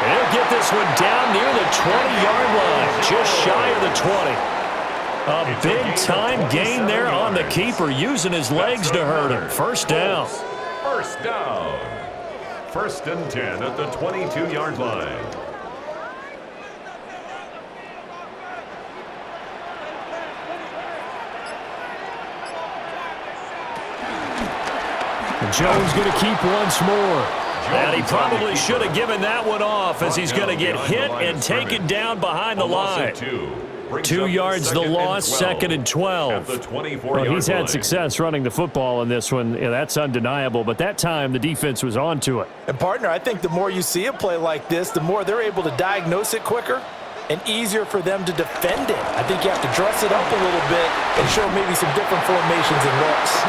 He'll get this one down near the 20-yard line, just shy of the 20. A big-time gain there on the keeper, using his legs to hurt him. First down. First down. First and 10 at the 22-yard line. Jones going to keep once more. And he probably should have given that one off, as he's going to get hit and taken down behind the line. 2 yards the loss, second and 12. Well, he's had success running the football in this one. Yeah, that's undeniable, but that time the defense was on to it. And, partner, I think the more you see a play like this, the more they're able to diagnose it quicker and easier for them to defend it. I think you have to dress it up a little bit and show maybe some different formations and looks.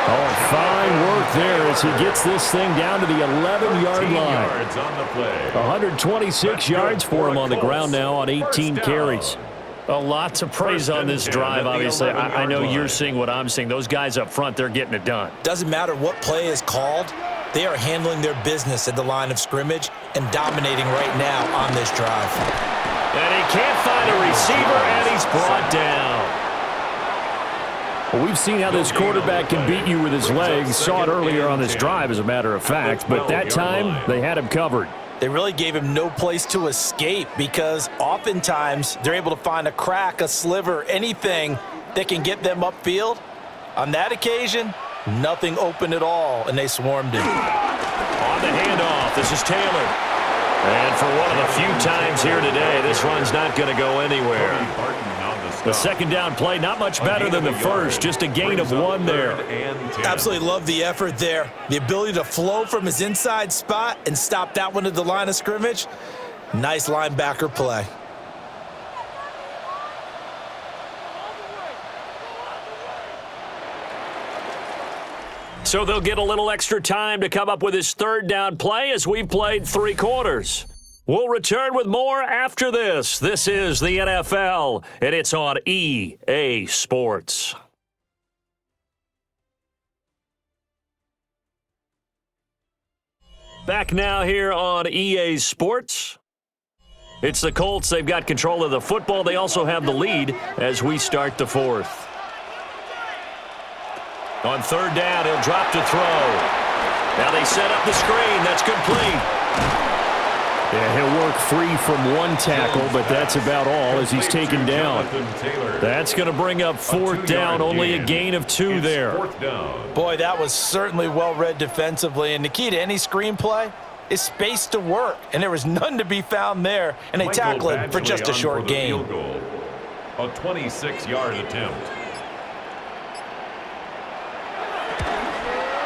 Oh, fine work there as he gets this thing down to the 11-yard line. 126 yards for him on the ground now on 18 carries. A lot to praise on this drive, obviously. I know you're seeing what I'm seeing. Those guys up front, they're getting it done. Doesn't matter what play is called. They are handling their business at the line of scrimmage and dominating right now on this drive. And he can't find a receiver, and he's brought down. Well, we've seen how this quarterback can beat you with his legs. Saw it earlier on this drive, as a matter of fact. But that time, they had him covered. They really gave him no place to escape because oftentimes they're able to find a crack, a sliver, anything that can get them upfield. On that occasion, nothing open at all, and they swarmed him. On the handoff, this is Taylor. And for one of the few times here today, this run's not going to go anywhere. The second down play, not much better than the first, just a gain of 1 there. Absolutely love the effort there. The ability to flow from his inside spot and stop that one at the line of scrimmage. Nice linebacker play. So they'll get a little extra time to come up with his third down play as we've played 3 quarters. We'll return with more after this. This is the NFL, and it's on EA Sports. Back now here on EA Sports. It's the Colts. They've got control of the football. They also have the lead as we start the 4th. On third down, he'll drop to throw. Now they set up the screen. That's complete. Yeah, he'll work free from 1 tackle, but that's about all as he's taken down. That's going to bring up 4th down, only a gain of 2 there. Boy, that was certainly well-read defensively, and the key to any screenplay is space to work, and there was none to be found there, and they tackle it for just a short gain. A 26-yard attempt.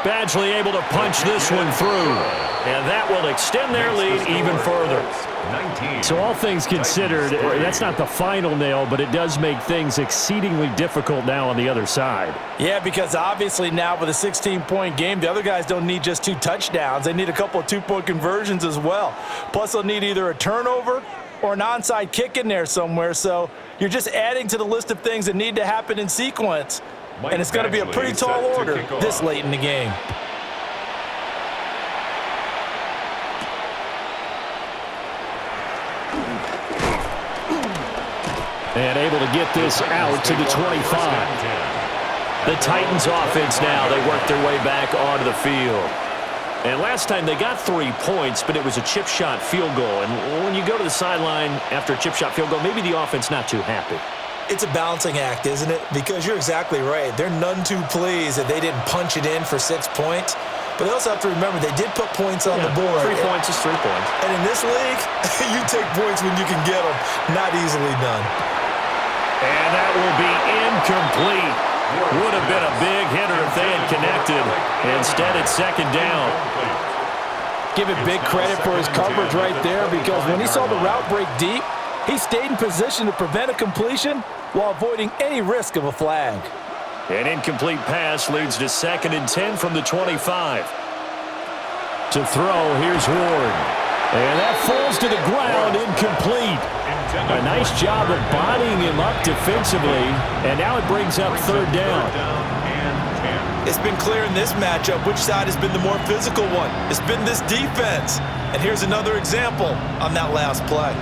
Badgley able to punch this one through. And that will extend their lead even further. So all things considered, that's not the final nail, but it does make things exceedingly difficult now on the other side. Yeah, because obviously now with a 16-point game, the other guys don't need just 2 touchdowns. They need a couple of 2-point conversions as well. Plus, they'll need either a turnover or an onside kick in there somewhere. So you're just adding to the list of things that need to happen in sequence. And it's going to be a pretty tall order this late in the game. And able to get this out to the 25. The Titans offense now, they work their way back onto the field. And last time they got 3 points, but it was a chip shot field goal. And when you go to the sideline after a chip shot field goal, maybe the offense not too happy. It's a balancing act, isn't it? Because you're exactly right. They're none too pleased that they didn't punch it in for 6 points. But they also have to remember they did put points on the board. 3 points is 3 points. And in this league, you take points when you can get them. Not easily done. And that will be incomplete. Would have been a big hitter if they had connected. Instead, it's second down. Give it big credit for his coverage right there, because when he saw the route break deep, he stayed in position to prevent a completion while avoiding any risk of a flag. An incomplete pass leads to 2nd and 10 from the 25. To throw, here's Ward. And that falls to the ground, incomplete. A nice job of bodying him up defensively, and now it brings up 3rd down. It's been clear in this matchup which side has been the more physical one. It's been this defense. And here's another example on that last play.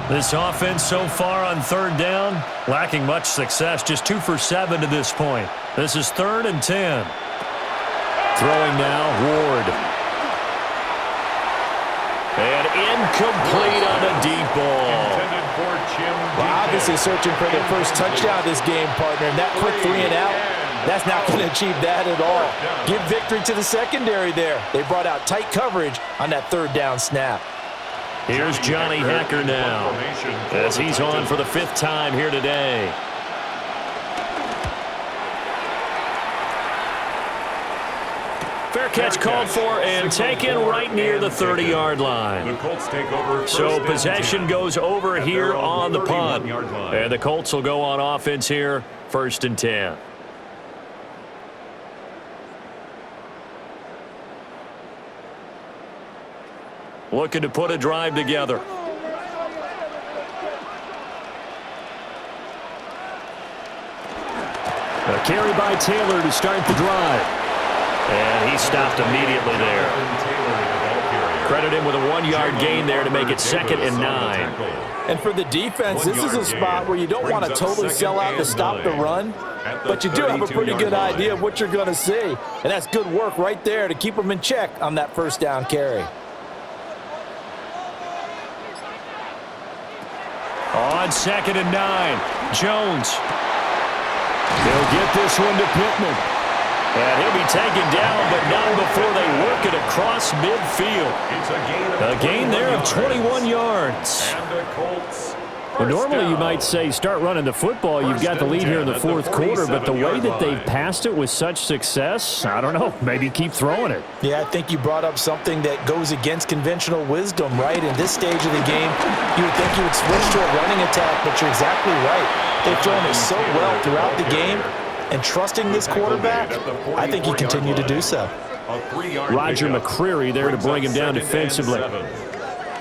This offense so far on 3rd down, lacking much success, just 2 for 7 to this point. This is 3rd and 10. Throwing now, Ward. And incomplete on a deep ball. Well, obviously searching for their first touchdown this game, partner. And that quick 3 and out, that's not going to achieve that at all. Give victory to the secondary there. They brought out tight coverage on that 3rd down snap. Here's Johnny Hacker now, as he's on for the 5th time here today. Fair catch called for and taken right near the 30-yard line. The Colts take over. So possession goes over here on the punt. And the Colts will go on offense here, 1st and 10. Looking to put a drive together. A carry by Taylor to start the drive. And he stopped immediately there. Credit him with a 1-yard gain there to make it 2nd and 9. And for the defense, this is a spot where you don't want to totally sell out to stop the run, but you do have a pretty good idea of what you're going to see. And that's good work right there to keep them in check on that 1st down carry. On 2nd and 9, Jones. They'll get this one to Pittman. And he'll be taken down, but not before they work it across midfield. A gain there of 21 yards. Well, normally you might say start running the football. You've got the lead here in the 4th quarter, but the way that they've passed it with such success, I don't know, maybe keep throwing it. Yeah, I think you brought up something that goes against conventional wisdom, right? In this stage of the game, you would think you would switch to a running attack, but you're exactly right. They've thrown it so well throughout the game, and trusting this quarterback, I think he continued to do so. Roger McCreary there to bring him down defensively.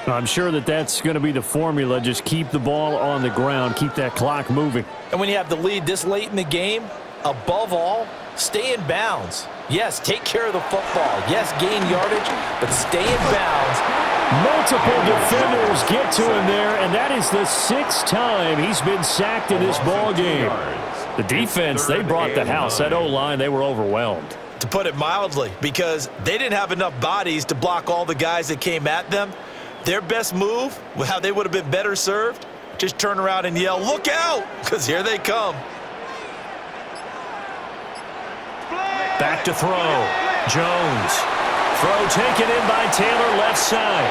I'm sure that that's going to be the formula. Just keep the ball on the ground. Keep that clock moving. And when you have the lead this late in the game, above all, stay in bounds. Yes, take care of the football. Yes, gain yardage, but stay in bounds. Multiple defenders get to him there, and that is the 6th time he's been sacked in this ball game. The defense, they brought the house. That O-line, they were overwhelmed. To put it mildly, because they didn't have enough bodies to block all the guys that came at them. Their best move, how they would have been better served, just turn around and yell, "Look out!" because here they come. Back to throw. Jones. Throw taken in by Taylor, left side.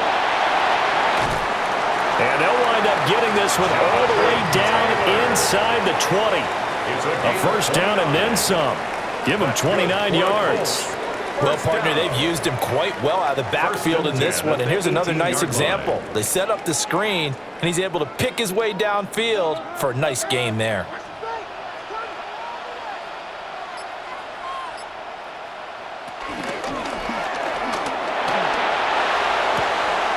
And they'll wind up getting this one all the way down inside the 20. A 1st down and then some. Give them 29 yards. Well, partner, they've used him quite well out of the backfield in this one. And here's another nice example. They set up the screen, and he's able to pick his way downfield for a nice gain there.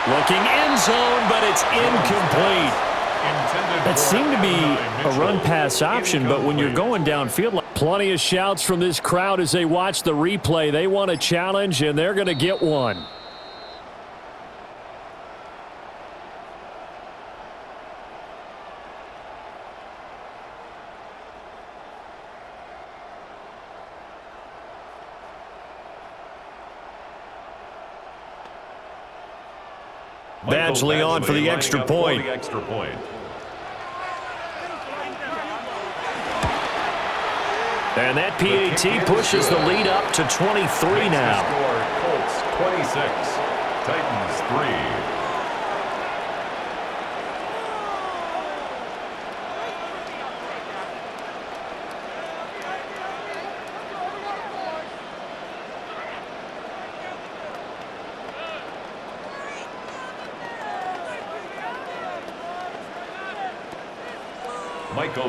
Looking end zone, but it's incomplete. That seemed to be a run-pass option, but when you're going downfield, plenty of shouts from this crowd as they watch the replay. They want a challenge, and they're going to get one. Badgley on for the extra point. And that PAT pushes the lead up to 23 now. Colts 26, Titans 3.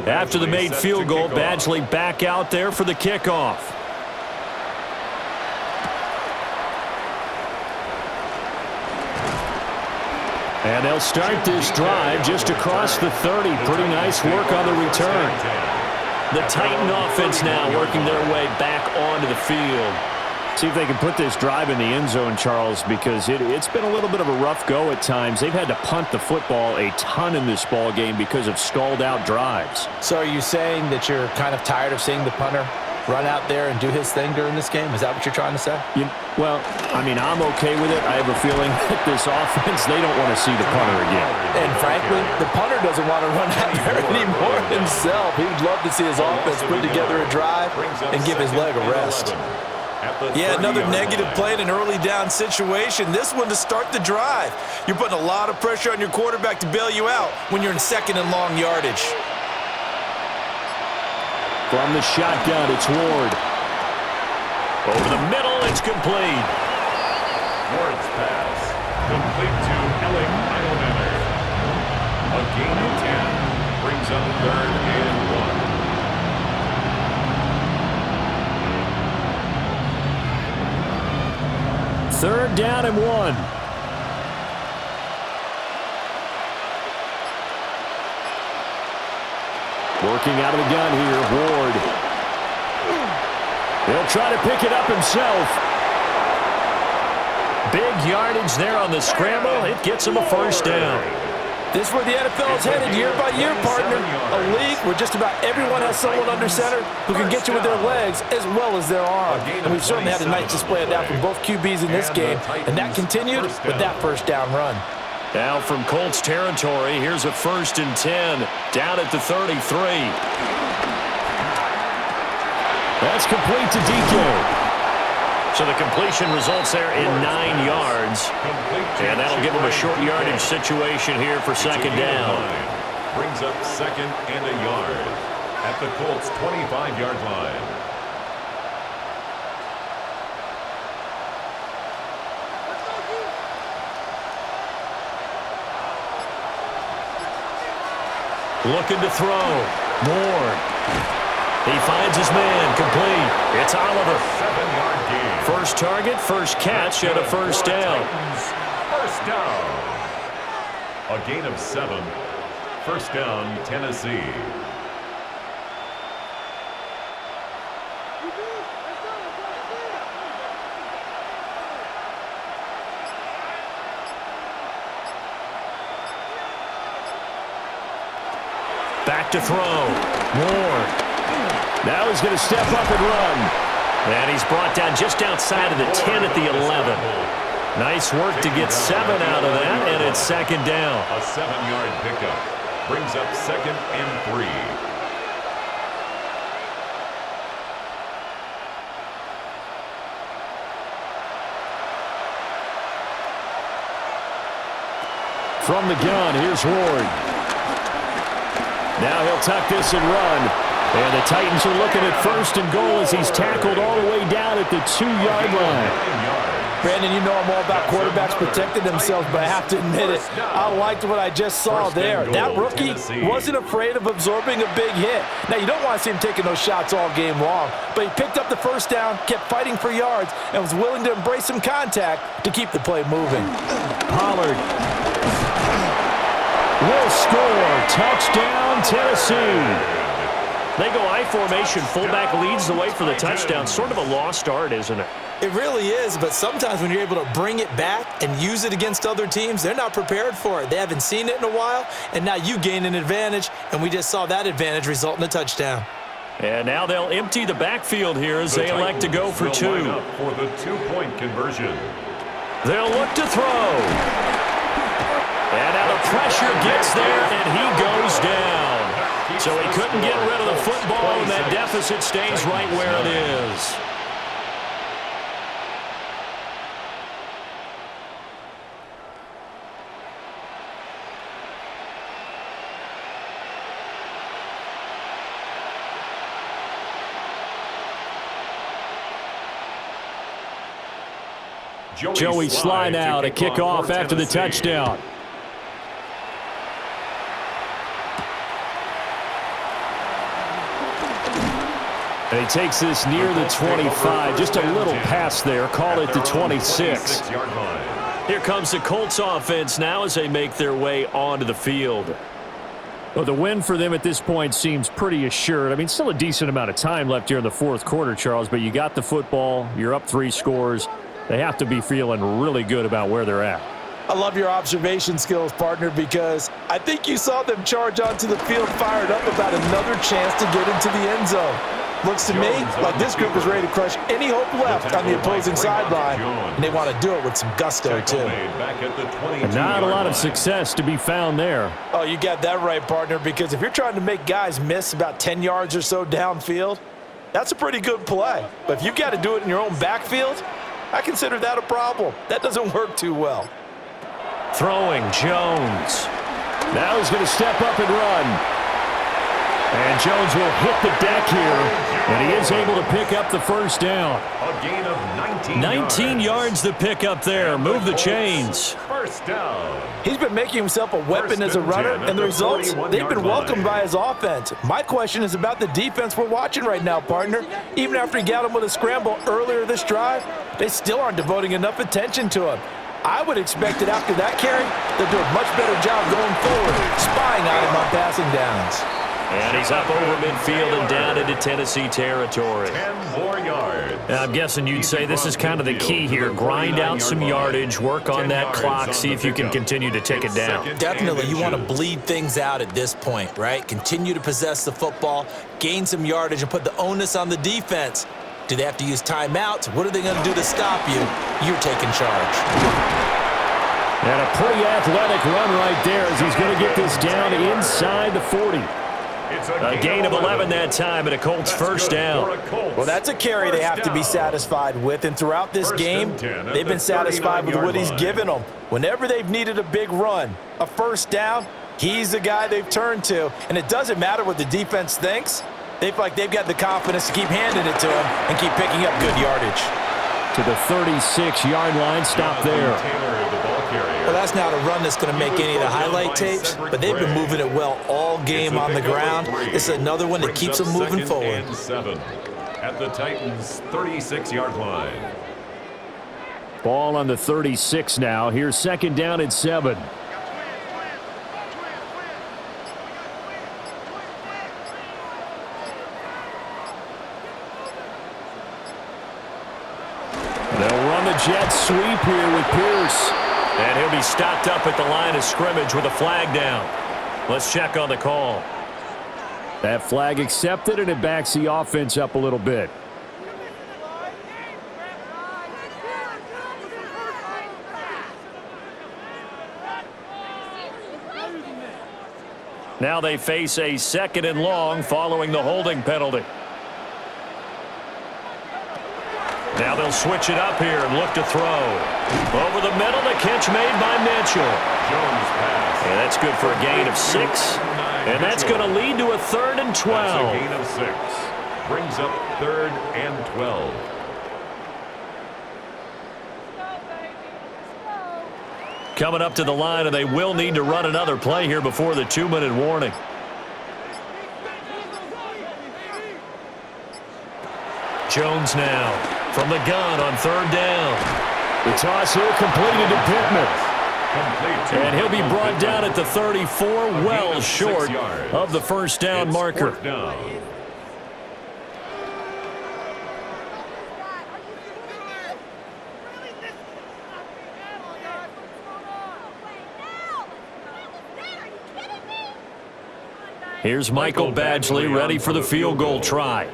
After the made field goal, Badgley back out there for the kickoff. And they'll start this drive just across the 30. Pretty nice work on the return. The Titan offense now working their way back onto the field. See if they can put this drive in the end zone, Charles, because it's been a little bit of a rough go at times. They've had to punt the football a ton in this ball game because of stalled-out drives. So are you saying that you're kind of tired of seeing the punter run out there and do his thing during this game? Is that what you're trying to say? Well, I mean, I'm okay with it. I have a feeling that this offense, they don't want to see the punter again. And frankly, the punter doesn't want to run out there anymore himself. He would love to see his offense put together a drive and give his leg a rest. Yeah, another negative play in an early down situation. This one to start the drive. You're putting a lot of pressure on your quarterback to bail you out when you're in second and long yardage. From the shotgun, it's Ward. Over the middle, it's complete. Ward's pass, complete to Alec Idlemanner. A gain of 10 brings up 3rd and 1. Third down and 1. Working out of the gun here, Ward. He'll try to pick it up himself. Big yardage there on the scramble. It gets him a first down. This is where the NFL is headed year by year, partner. A league where just about everyone has someone under center who can get you with their legs as well as their arm. And we've certainly had a nice display of that from both QBs in this game. And that continued with that first down run. Now from Colts territory, here's a 1st and 10 down at the 33. That's complete to DK. So the completion results there in 9 yards. And that'll give them a short yardage situation here for 2nd down. Brings up 2nd and a yard at the Colts' 25-yard line. Looking to throw. Moore. He finds his man. Complete. It's Oliver. 7-yard gain. First target, first catch, and a first down. First down. A gain of 7. First down, Tennessee. Back to throw. Moore. Now he's going to step up and run. And he's brought down just outside of the 10 at the 11. Nice work to get 7 out of that, and it's 2nd down. A 7-yard pickup brings up 2nd and 3. From the gun, here's Ward. Now he'll tuck this and run. And the Titans are looking at 1st and goal as he's tackled all the way down at the 2-yard line. Brandon, you know I'm all about quarterbacks protecting themselves, but I have to admit it, I liked what I just saw there. That rookie wasn't afraid of absorbing a big hit. Now, you don't want to see him taking those shots all game long, but he picked up the first down, kept fighting for yards, and was willing to embrace some contact to keep the play moving. Pollard will score. Touchdown, Tennessee. They go I formation. Fullback leads the way for the touchdown. Sort of a lost art, isn't it? It really is, but sometimes when you're able to bring it back and use it against other teams, they're not prepared for it. They haven't seen it in a while, and now you gain an advantage, and we just saw that advantage result in a touchdown. And now they'll empty the backfield here as they elect to go for 2. For the 2-point conversion. They'll look to throw. pressure gets there, and he goes down. So he couldn't get rid of the football, and that deficit stays right where it is. Joey Sly now to kick off after the touchdown. And he takes this near the 25, just a little pass there, call it the 26. Here comes the Colts offense now as they make their way onto the field. Well, the win for them at this point seems pretty assured. I mean, still a decent amount of time left here in the fourth quarter, Charles, but you got the football, you're up 3 scores. They have to be feeling really good about where they're at. I love your observation skills, partner, because I think you saw them charge onto the field fired up about another chance to get into the end zone. Looks to me like this group is ready to crush any hope left on the opposing sideline, and they want to do it with some gusto, too. And not a lot of success to be found there. Oh, you got that right, partner, because if you're trying to make guys miss about 10 yards or so downfield, that's a pretty good play. But if you've got to do it in your own backfield, I consider that a problem. That doesn't work too well. Throwing, Jones. Now he's going to step up and run. And Jones will hit the deck here, and he is able to pick up the first down. A gain of 19 yards to pick up there. Move the chains. First down. He's been making himself a weapon as a runner, and the results, they've been welcomed by his offense. My question is about the defense we're watching right now, partner. Even after he got him with a scramble earlier this drive, they still aren't devoting enough attention to him. I would expect that after that carry, they'll do a much better job going forward, spying on him on passing downs. And he's up over midfield and down into Tennessee territory. 10 more yards. Now, I'm guessing you'd say this is kind of the key here. Grind out some yardage, work on that clock, see if you can continue to take it down. Definitely, you want to bleed things out at this point, right? Continue to possess the football, gain some yardage, and put the onus on the defense. Do they have to use timeouts? What are they going to do to stop you? You're taking charge. And a pretty athletic run right there as he's going to get this down inside the 40. A gain of 11 that time and a Colts first down. Well, that's a carry they have to be satisfied with, and throughout this game, they've been satisfied with what he's given them. Whenever they've needed a big run, a first down, he's the guy they've turned to, and it doesn't matter what the defense thinks. They feel like they've got the confidence to keep handing it to him and keep picking up good yardage. To the 36-yard line, stop there. Well, that's not a run that's going to make any of the highlight tapes, but they've been moving it well all game on the ground. This is another one that keeps them moving forward. At the Titans' 36-yard line. Ball on the 36 now. Here's second down and 7. They'll run the jet sweep here with Pierce. And he'll be stopped up at the line of scrimmage with a flag down. Let's check on the call. That flag accepted, and it backs the offense up a little bit. Now they face a 2nd and long following the holding penalty. Now they'll switch it up here and look to throw. Over the middle, the catch made by Mitchell. And that's good for a gain of 6. And that's going to lead to a 3rd and 12. That's a gain of 6. Brings up 3rd and 12. Coming up to the line, and they will need to run another play here before the 2-minute warning. Jones now. From the gun on 3rd down. The toss here completed to Pittman. And he'll be brought down at the 34, well short of the first down marker. Here's Michael Badgley ready for the field goal try.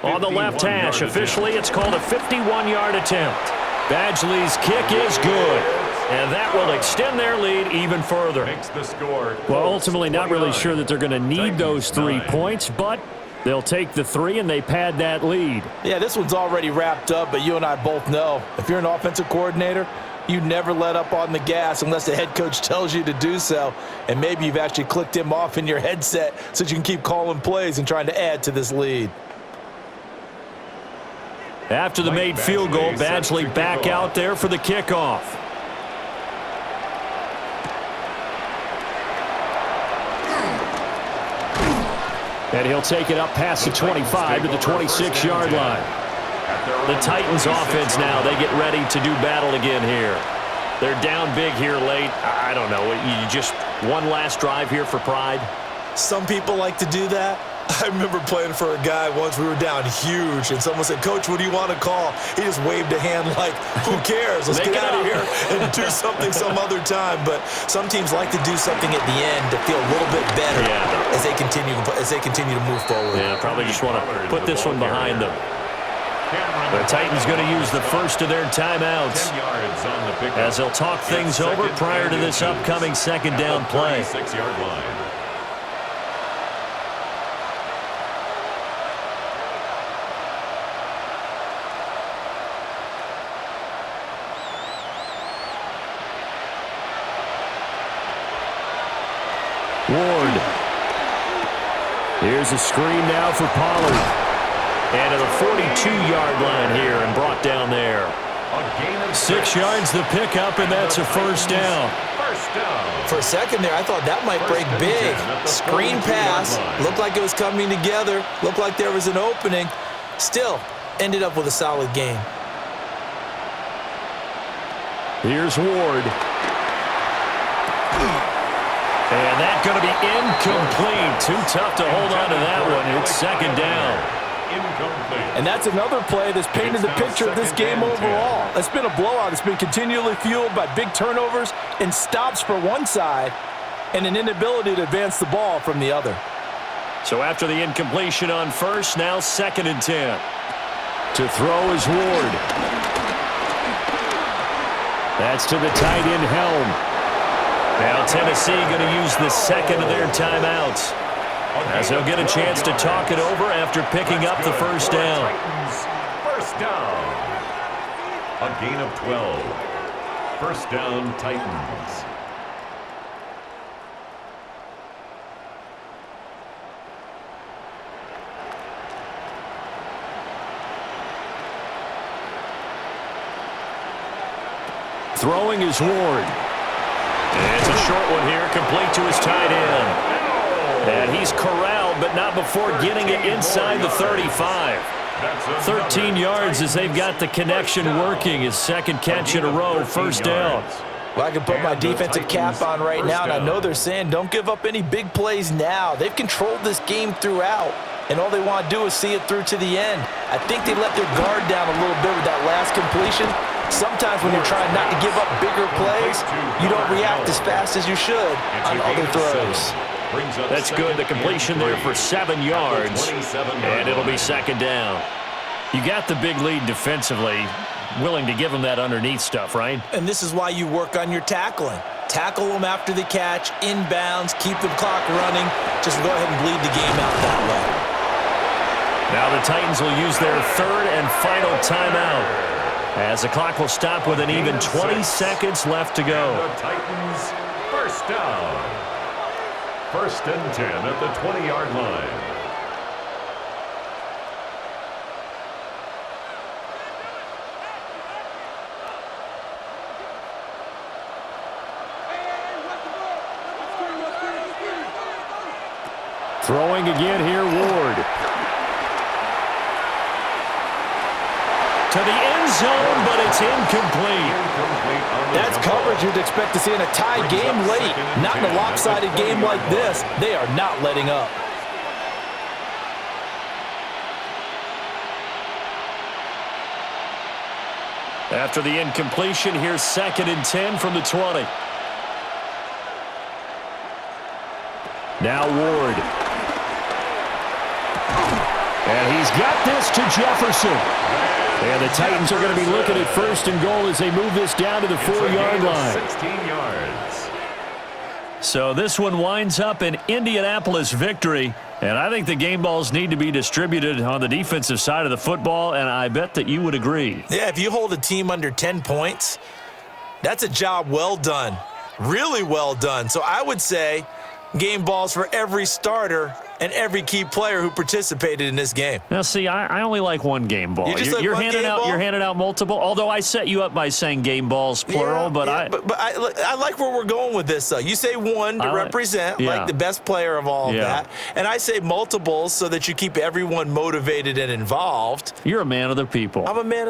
On the left hash, officially it's called a 51-yard attempt. Badgley's kick is good. And that will extend their lead even further. Makes the score. Well, ultimately not really sure that they're going to need those 3 points, but they'll take the 3 and they pad that lead. Yeah, this one's already wrapped up, but you and I both know if you're an offensive coordinator, you never let up on the gas unless the head coach tells you to do so. And maybe you've actually clicked him off in your headset so you can keep calling plays and trying to add to this lead. After the made field goal, Badgley back out there for the kickoff. And he'll take it up past the 25 to the 26-yard line. The Titans offense now, they get ready to do battle again here. They're down big here late. I don't know. You just one last drive here for pride? Some people like to do that. I remember playing for a guy once. We were down huge, and someone said, "Coach, what do you want to call?" He just waved a hand like, who cares? Let's get out of here and do something some other time. But some teams like to do something at the end to feel a little bit better as they continue to move forward. Yeah, probably just want to put this one behind them. The Titans going to use the first of their timeouts as they'll talk things over prior to this upcoming second down play. 36-yard line. Ward. Here's a screen now for Pollard. And to the 42-yard line here and brought down there. 6 yards the pickup, and that's a first down. For a second there, I thought that might break big. Screen pass. Looked like it was coming together. Looked like there was an opening. Still, ended up with a solid game. Here's Ward. And that's going to be incomplete. Too tough to hold on to that one. It's second down. Incomplete. And that's another play that's painted the picture of this game overall. It's been a blowout. It's been continually fueled by big turnovers and stops for one side and an inability to advance the ball from the other. So after the incompletion on first, now 2nd and 10. To throw is Ward. That's to the tight end Helm. Now Tennessee going to use the second of their timeouts as they'll get a chance to talk it over after picking up the first down. First down. A gain of 12. First down, Titans. Throwing is Ward. And it's a short one here, complete to his tight end. And he's corralled, but not before getting it inside the 35. 13 yards as they've got the connection working. His second catch in a row, first down. Well, I can put my defensive cap on right now, and I know they're saying don't give up any big plays now. They've controlled this game throughout, and all they want to do is see it through to the end. I think they let their guard down a little bit with that last completion. Sometimes when you're trying not to give up bigger plays, you don't react as fast as you should on other throws. That's good. The completion there for 7 yards, and it'll be second down. You got the big lead defensively, willing to give them that underneath stuff, right? And this is why you work on your tackling. Tackle them after the catch, inbounds, keep the clock running. Just go ahead and bleed the game out that way. Now the Titans will use their third and final timeout as the clock will stop with an even 20 seconds left to go. The Titans, first down. First and 10 at the 20-yard line. Throwing again here, Ward. To the end zone, but it's incomplete. That's coverage you'd expect to see in a tie game late. Not in a lopsided game like this. They are not letting up. After the incompletion, here's 2nd and 10 from the 20. Now Ward. And he's got this to Jefferson. And the Titans are going to be looking at 1st and goal as they move this down to the 4-yard line. 16 yards. So this one winds up an Indianapolis victory. And I think the game balls need to be distributed on the defensive side of the football, and I bet that you would agree. Yeah, if you hold a team under 10 points, that's a job well done. Really well done. So I would say game balls for every starter and every key player who participated in this game. Now, see, I only like one game ball. You're handing out multiple. Although I set you up by saying game balls plural, but I like where we're going with this. Though you say one to represent like the best player of all of that, and I say multiples so that you keep everyone motivated and involved. You're a man of the people. I'm a man of the